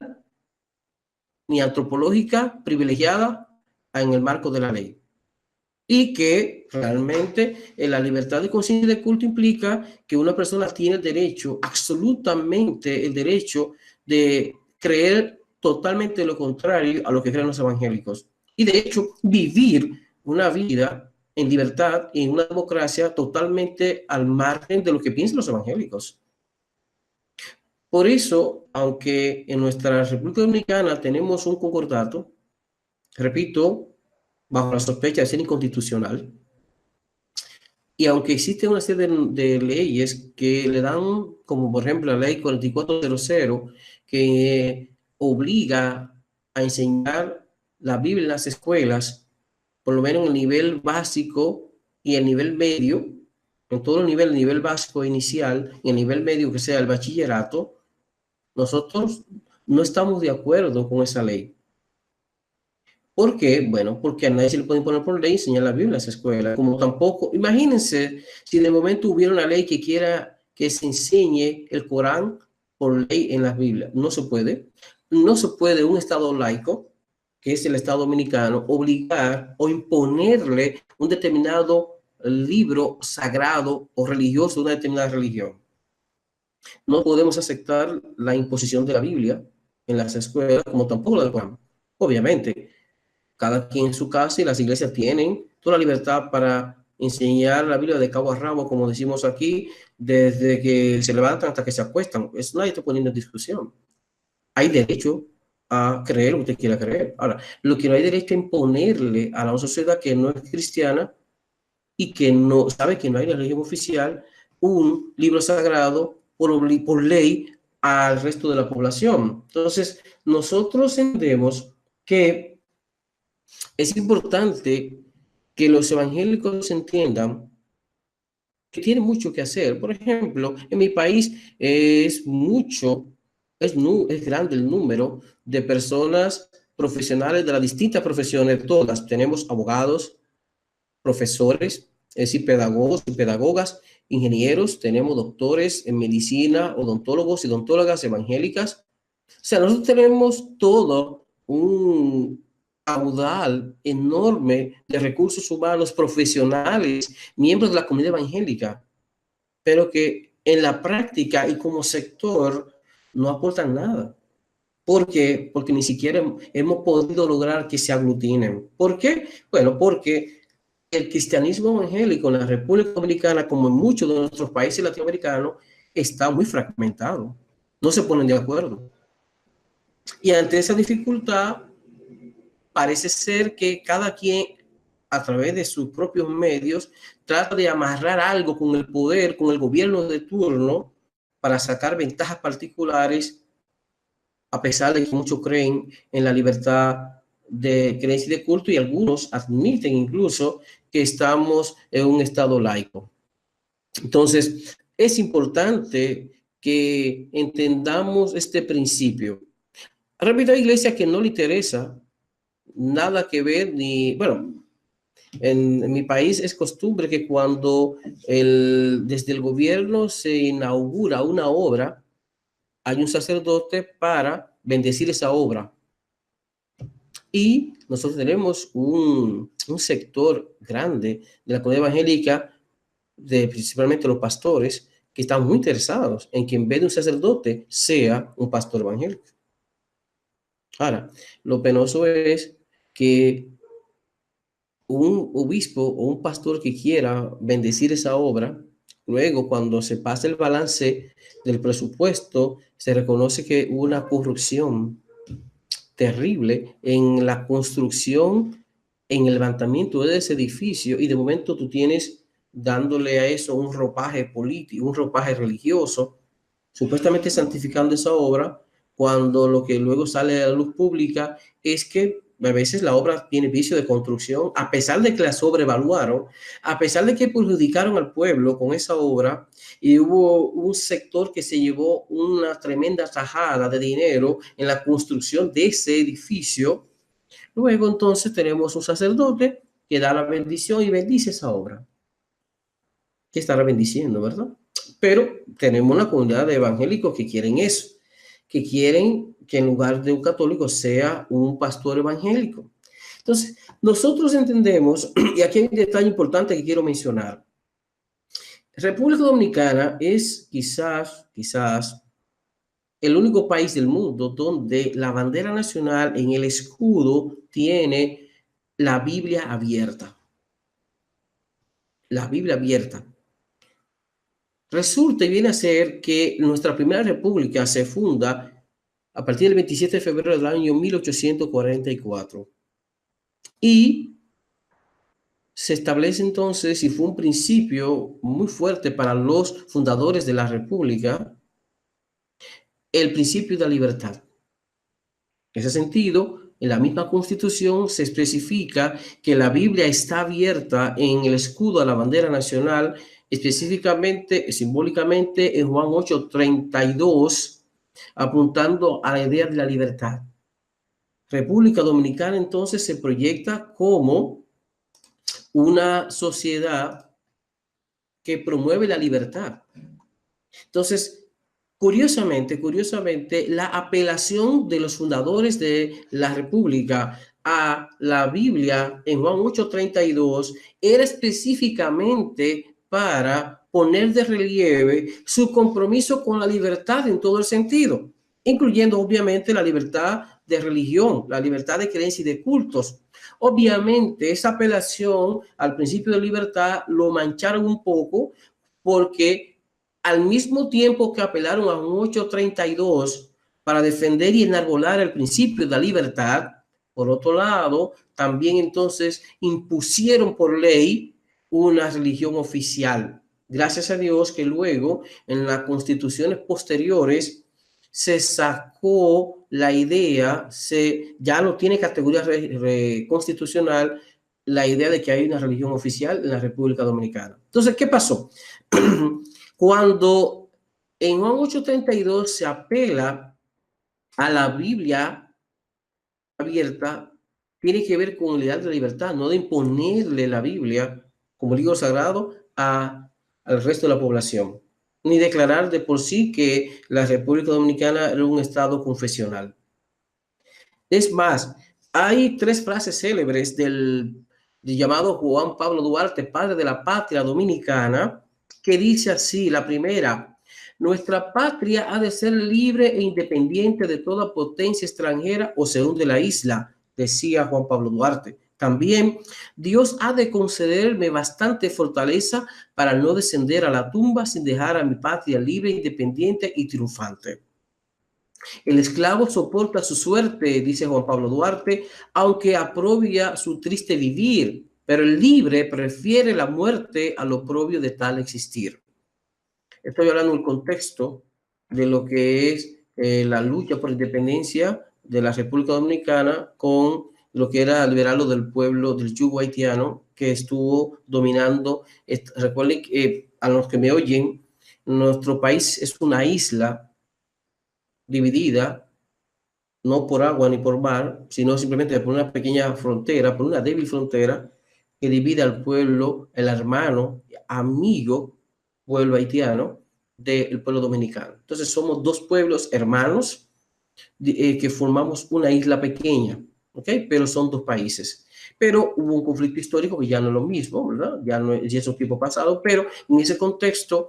ni antropológica privilegiada en el marco de la ley. Y que realmente la libertad de conciencia y de culto implica que una persona tiene el derecho, absolutamente el derecho de creer totalmente lo contrario a lo que creen los evangélicos. Y de hecho, vivir una vida en libertad y en una democracia totalmente al margen de lo que piensan los evangélicos. Por eso, aunque en nuestra República Dominicana tenemos un concordato, repito, bajo la sospecha de ser inconstitucional, y aunque existe una serie de leyes que le dan, como por ejemplo la ley 4400, que obliga a enseñar la Biblia en las escuelas, por lo menos en el nivel básico y el nivel medio, en todo el nivel básico inicial y el nivel medio que sea el bachillerato, nosotros no estamos de acuerdo con esa ley. ¿Por qué? Bueno, porque a nadie se le puede imponer por ley enseñar la Biblia en esa escuela. Como tampoco, imagínense si de momento hubiera una ley que quiera que se enseñe el Corán por ley en la Biblia. No se puede. No se puede un Estado laico, que es el Estado dominicano, obligar o imponerle un determinado libro sagrado o religioso de una determinada religión. No podemos aceptar la imposición de la Biblia en las escuelas, como tampoco la del Corán. Obviamente, cada quien en su casa y las iglesias tienen toda la libertad para enseñar la Biblia de cabo a rabo, como decimos aquí, desde que se levantan hasta que se acuestan. Eso nadie está poniendo en discusión. Hay derecho a creer lo que usted quiera creer. Ahora, lo que no hay derecho a imponerle a la sociedad que no es cristiana y que no sabe que no hay religión oficial, un libro sagrado por ley al resto de la población. Entonces, nosotros entendemos que es importante que los evangélicos entiendan que tienen mucho que hacer. Por ejemplo, en mi país es grande el número de personas profesionales de las distintas profesiones, todas. Tenemos abogados, profesores, es decir, pedagogos y pedagogas, ingenieros, tenemos doctores en medicina, odontólogos y odontólogas evangélicas. O sea, nosotros tenemos todo un caudal enorme de recursos humanos profesionales, miembros de la comunidad evangélica, pero que en la práctica y como sector no aportan nada. ¿Por qué? Porque ni siquiera hemos podido lograr que se aglutinen. ¿Por qué? Bueno, porque el cristianismo evangélico en la República Dominicana, como en muchos de nuestros países latinoamericanos, está muy fragmentado. No se ponen de acuerdo. Y ante esa dificultad, parece ser que cada quien, a través de sus propios medios, trata de amarrar algo con el poder, con el gobierno de turno, para sacar ventajas particulares, a pesar de que muchos creen en la libertad de creencia y de culto, y algunos admiten incluso que estamos en un estado laico. Entonces, es importante que entendamos este principio. Repito, hay iglesias que no le interesa nada que ver, ni, bueno, En mi país es costumbre que cuando desde el gobierno se inaugura una obra, hay un sacerdote para bendecir esa obra. Y nosotros tenemos un sector grande de la comunidad evangélica, principalmente los pastores, que están muy interesados en que en vez de un sacerdote sea un pastor evangélico. Ahora, lo penoso es que un obispo o un pastor que quiera bendecir esa obra, luego cuando se pasa el balance del presupuesto, se reconoce que hubo una corrupción terrible en la construcción, en el levantamiento de ese edificio, y de momento tú tienes dándole a eso un ropaje político, un ropaje religioso, supuestamente santificando esa obra, cuando lo que luego sale a la luz pública es que a veces la obra tiene vicio de construcción, a pesar de que la sobrevaluaron, a pesar de que perjudicaron al pueblo con esa obra, y hubo un sector que se llevó una tremenda tajada de dinero en la construcción de ese edificio. Luego entonces tenemos un sacerdote que da la bendición y bendice esa obra. Que estará bendiciendo, ¿verdad? Pero tenemos una comunidad de evangélicos que quieren eso, que quieren que en lugar de un católico sea un pastor evangélico. Entonces, nosotros entendemos, y aquí hay un detalle importante que quiero mencionar. República Dominicana es quizás el único país del mundo donde la bandera nacional en el escudo tiene la Biblia abierta. La Biblia abierta. Resulta y viene a ser que nuestra primera república se funda a partir del 27 de febrero del año 1844. Y se establece entonces, y fue un principio muy fuerte para los fundadores de la república, el principio de la libertad. En ese sentido, en la misma Constitución se especifica que la Biblia está abierta en el escudo a la bandera nacional, específicamente, simbólicamente, en Juan 8:32, apuntando a la idea de la libertad. República Dominicana entonces se proyecta como una sociedad que promueve la libertad. Entonces, curiosamente, la apelación de los fundadores de la República a la Biblia en Juan 8:32 era específicamente para poner de relieve su compromiso con la libertad en todo el sentido, incluyendo obviamente la libertad de religión, la libertad de creencia y de cultos. Obviamente, esa apelación al principio de libertad lo mancharon un poco porque al mismo tiempo que apelaron a un 8:32 para defender y enarbolar el principio de la libertad, por otro lado, también entonces impusieron por ley una religión oficial. Gracias a Dios que luego en las constituciones posteriores se sacó la idea, ya no tiene categoría constitucional la idea de que hay una religión oficial en la República Dominicana. Entonces, ¿qué pasó? Cuando en Juan 8:32 se apela a la Biblia abierta, tiene que ver con la idea de la libertad, no de imponerle la Biblia como libro sagrado al resto de la población, ni declarar de por sí que la República Dominicana era un estado confesional. Es más, hay tres frases célebres del llamado Juan Pablo Duarte, padre de la patria dominicana, que dice así: la primera, nuestra patria ha de ser libre e independiente de toda potencia extranjera o se hunde la isla, decía Juan Pablo Duarte. También, Dios ha de concederme bastante fortaleza para no descender a la tumba sin dejar a mi patria libre, independiente y triunfante. El esclavo soporta su suerte, dice Juan Pablo Duarte, aunque aprobia su triste vivir, pero el libre prefiere la muerte al oprobio de tal existir. Estoy hablando en el contexto de lo que es la lucha por independencia de la República Dominicana con lo que era liberarlo del pueblo del yugo haitiano que estuvo dominando. Recuerden que a los que me oyen, nuestro país es una isla dividida no por agua ni por mar, sino simplemente por una pequeña frontera, por una débil frontera que divide al pueblo, el hermano, amigo, pueblo haitiano del pueblo dominicano. Entonces somos dos pueblos hermanos que formamos una isla pequeña, ¿ok? Pero son dos países. Pero hubo un conflicto histórico que ya no es lo mismo, ¿verdad? Ya es un tiempo pasado, pero en ese contexto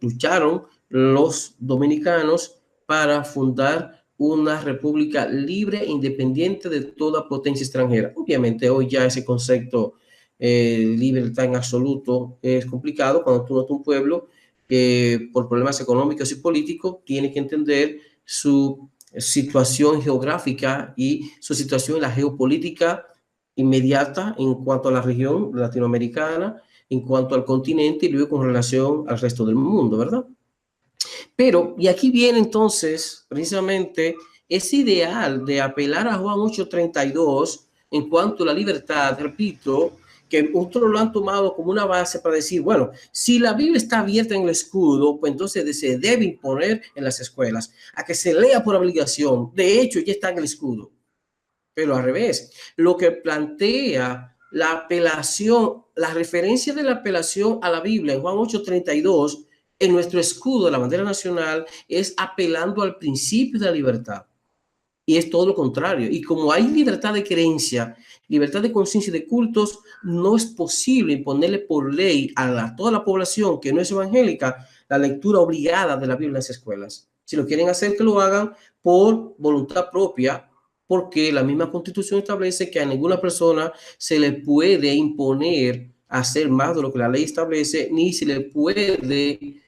lucharon los dominicanos para fundar una república libre e independiente de toda potencia extranjera. Obviamente hoy ya ese concepto libertad en absoluto es complicado cuando tú notas un pueblo que por problemas económicos y políticos tiene que entender su situación geográfica y su situación en la geopolítica inmediata en cuanto a la región latinoamericana, en cuanto al continente y luego con relación al resto del mundo, ¿verdad? Pero, y aquí viene entonces precisamente ese ideal de apelar a Juan 8:32 en cuanto a la libertad, repito, que otros lo han tomado como una base para decir, bueno, si la Biblia está abierta en el escudo, pues entonces se debe imponer en las escuelas, a que se lea por obligación. De hecho, ya está en el escudo. Pero al revés, lo que plantea la apelación, la referencia de la apelación a la Biblia en Juan 8:32, en nuestro escudo de la bandera nacional, es apelando al principio de la libertad. Y es todo lo contrario. Y como hay libertad de creencia, libertad de conciencia y de cultos, no es posible imponerle por ley a toda la población que no es evangélica la lectura obligada de la Biblia en las escuelas. Si lo quieren hacer, que lo hagan por voluntad propia, porque la misma Constitución establece que a ninguna persona se le puede imponer hacer más de lo que la ley establece, ni se le puede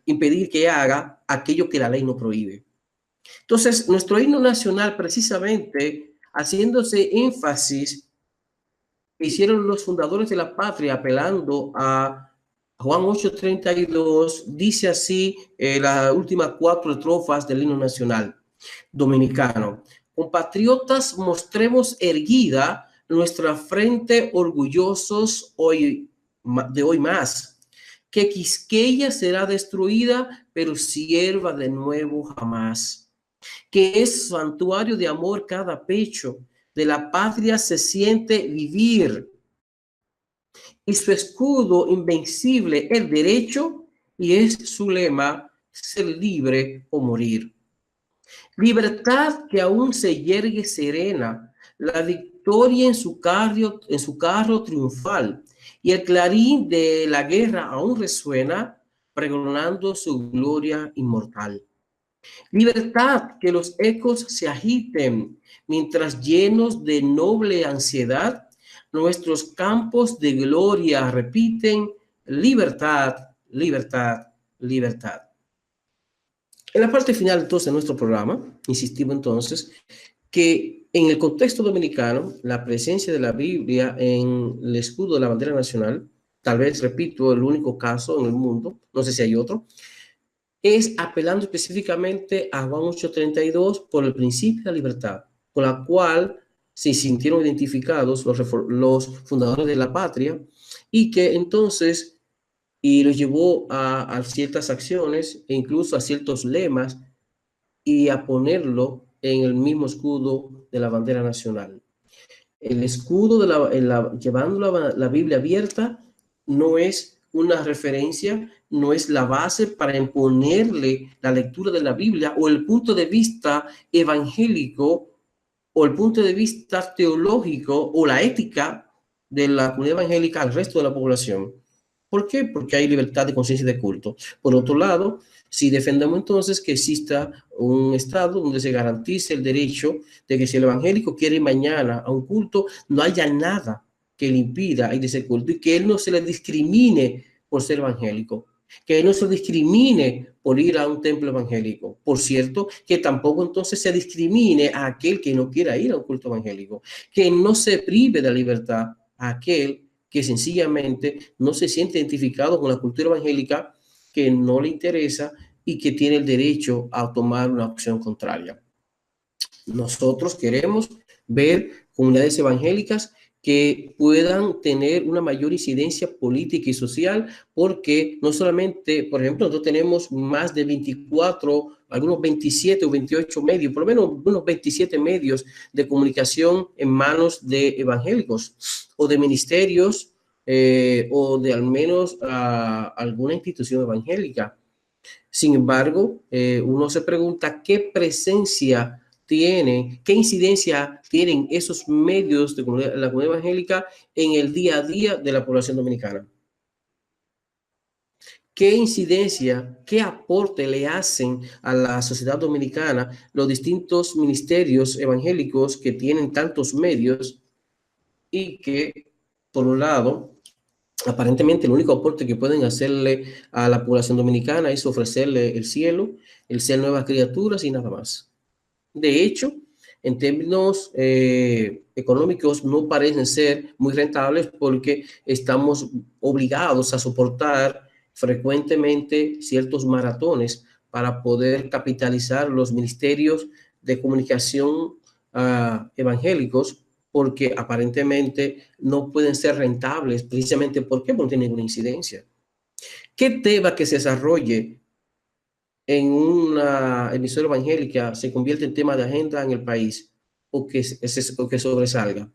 impedir que haga aquello que la ley no prohíbe. Entonces, nuestro himno nacional, precisamente haciéndose énfasis que hicieron los fundadores de la patria, apelando a Juan 8:32, dice así las últimas 4 estrofas del himno nacional dominicano. Compatriotas, mostremos erguida nuestra frente orgullosos hoy, de hoy más, que Quisqueya será destruida, pero sierva de nuevo jamás, que es santuario de amor cada pecho, de la patria se siente vivir, y su escudo invencible el derecho, y es su lema ser libre o morir. Libertad que aún se yergue serena, la victoria en su carro triunfal, y el clarín de la guerra aún resuena, pregonando su gloria inmortal. Libertad, que los ecos se agiten, mientras llenos de noble ansiedad, nuestros campos de gloria repiten, libertad, libertad, libertad. En la parte final entonces de nuestro programa, insistimos entonces que en el contexto dominicano, la presencia de la Biblia en el escudo de la bandera nacional, tal vez, repito, el único caso en el mundo, no sé si hay otro, es apelando específicamente a Juan 8:32 por el principio de la libertad, con la cual se sintieron identificados los fundadores de la patria y que entonces los llevó a ciertas acciones e incluso a ciertos lemas y a ponerlo en el mismo escudo de la bandera nacional. El escudo llevando la Biblia abierta no es una referencia, no es la base para imponerle la lectura de la Biblia o el punto de vista evangélico o el punto de vista teológico o la ética de la comunidad evangélica al resto de la población. ¿Por qué? Porque hay libertad de conciencia y de culto. Por otro lado, si defendemos entonces que exista un Estado donde se garantice el derecho de que si el evangélico quiere ir mañana a un culto, no haya nada que le impida ir a ese culto y que él no se le discrimine por ser evangélico, que él no se discrimine por ir a un templo evangélico. Por cierto, que tampoco entonces se discrimine a aquel que no quiera ir a un culto evangélico, que no se prive de la libertad a aquel que sencillamente no se siente identificado con la cultura evangélica, que no le interesa y que tiene el derecho a tomar una opción contraria. Nosotros queremos ver comunidades evangélicas que puedan tener una mayor incidencia política y social, porque no solamente, por ejemplo, nosotros tenemos más de 24, algunos 27 o 28 medios, por lo menos unos 27 medios de comunicación en manos de evangélicos o de ministerios o de al menos alguna institución evangélica. Sin embargo, uno se pregunta qué presencia tiene, qué incidencia tienen esos medios de la comunidad evangélica en el día a día de la población dominicana. ¿Qué incidencia, qué aporte le hacen a la sociedad dominicana los distintos ministerios evangélicos que tienen tantos medios y que, por un lado, aparentemente el único aporte que pueden hacerle a la población dominicana es ofrecerle el ser nuevas criaturas y nada más? De hecho, en términos económicos no parecen ser muy rentables porque estamos obligados a soportar frecuentemente ciertos maratones para poder capitalizar los ministerios de comunicación evangélicos, porque aparentemente no pueden ser rentables precisamente porque no tienen ninguna incidencia. ¿Qué tema que se desarrolle en una emisora evangélica se convierte en tema de agenda en el país o que sobresalga?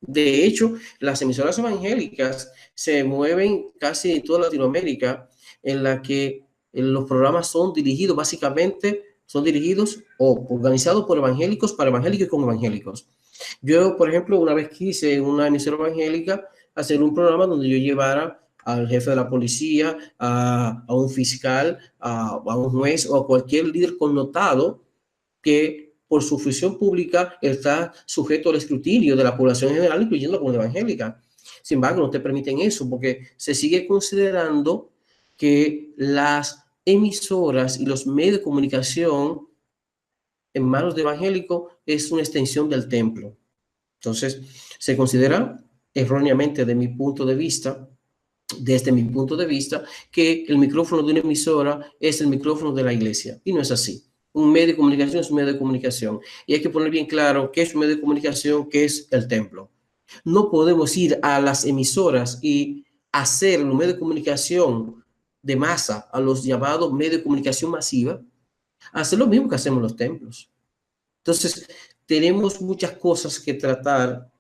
De hecho, las emisoras evangélicas se mueven casi en toda Latinoamérica, en la que los programas son dirigidos, básicamente, son dirigidos o organizados por evangélicos para evangélicos y con evangélicos. Yo, por ejemplo, una vez quise en una emisora evangélica hacer un programa donde yo llevara al jefe de la policía, a un fiscal, a un juez o a cualquier líder connotado que por su función pública está sujeto al escrutinio de la población general, incluyendo la comunidad evangélica. Sin embargo, no te permiten eso porque se sigue considerando que las emisoras y los medios de comunicación en manos de evangélicos es una extensión del templo. Entonces, se considera erróneamente desde mi punto de vista, que el micrófono de una emisora es el micrófono de la iglesia. Y no es así. Un medio de comunicación es un medio de comunicación. Y hay que poner bien claro qué es un medio de comunicación, qué es el templo. No podemos ir a las emisoras y hacer un medio de comunicación de masa, a los llamados medios de comunicación masiva, hacer lo mismo que hacemos los templos. Entonces, tenemos muchas cosas que tratar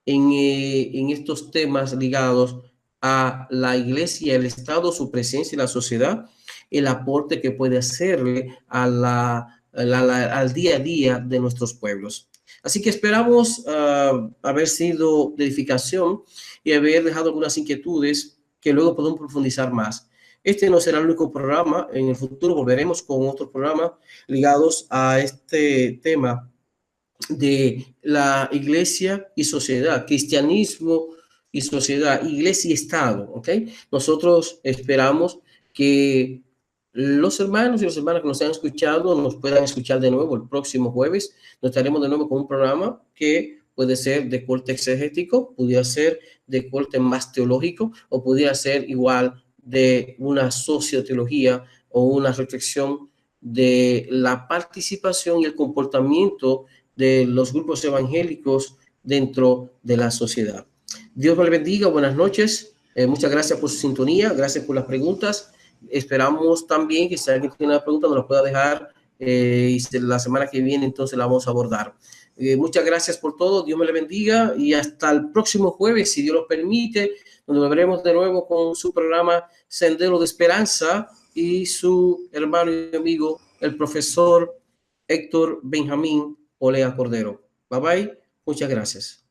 en estos temas ligados a la iglesia, el Estado, su presencia en la sociedad, el aporte que puede hacerle al día a día de nuestros pueblos. Así que esperamos haber sido de edificación y haber dejado algunas inquietudes que luego podemos profundizar más. Este no será el único programa. En el futuro volveremos con otros programas ligados a este tema de la iglesia y sociedad, cristianismo y sociedad, iglesia y Estado, ¿ok? Nosotros esperamos que los hermanos y las hermanas que nos han escuchado nos puedan escuchar de nuevo el próximo jueves. Nos estaremos de nuevo con un programa que puede ser de corte exegético, pudiera ser de corte más teológico o pudiera ser igual de una socioteología o una reflexión de la participación y el comportamiento de los grupos evangélicos dentro de la sociedad. Dios me le bendiga, buenas noches, muchas gracias por su sintonía, gracias por las preguntas. Esperamos también que si alguien tiene una pregunta nos la pueda dejar y la semana que viene entonces la vamos a abordar. Muchas gracias por todo, Dios me le bendiga y hasta el próximo jueves, si Dios lo permite, donde veremos de nuevo con su programa Sendero de Esperanza y su hermano y amigo, el profesor Héctor Benjamín Olea Cordero. Bye bye, muchas gracias.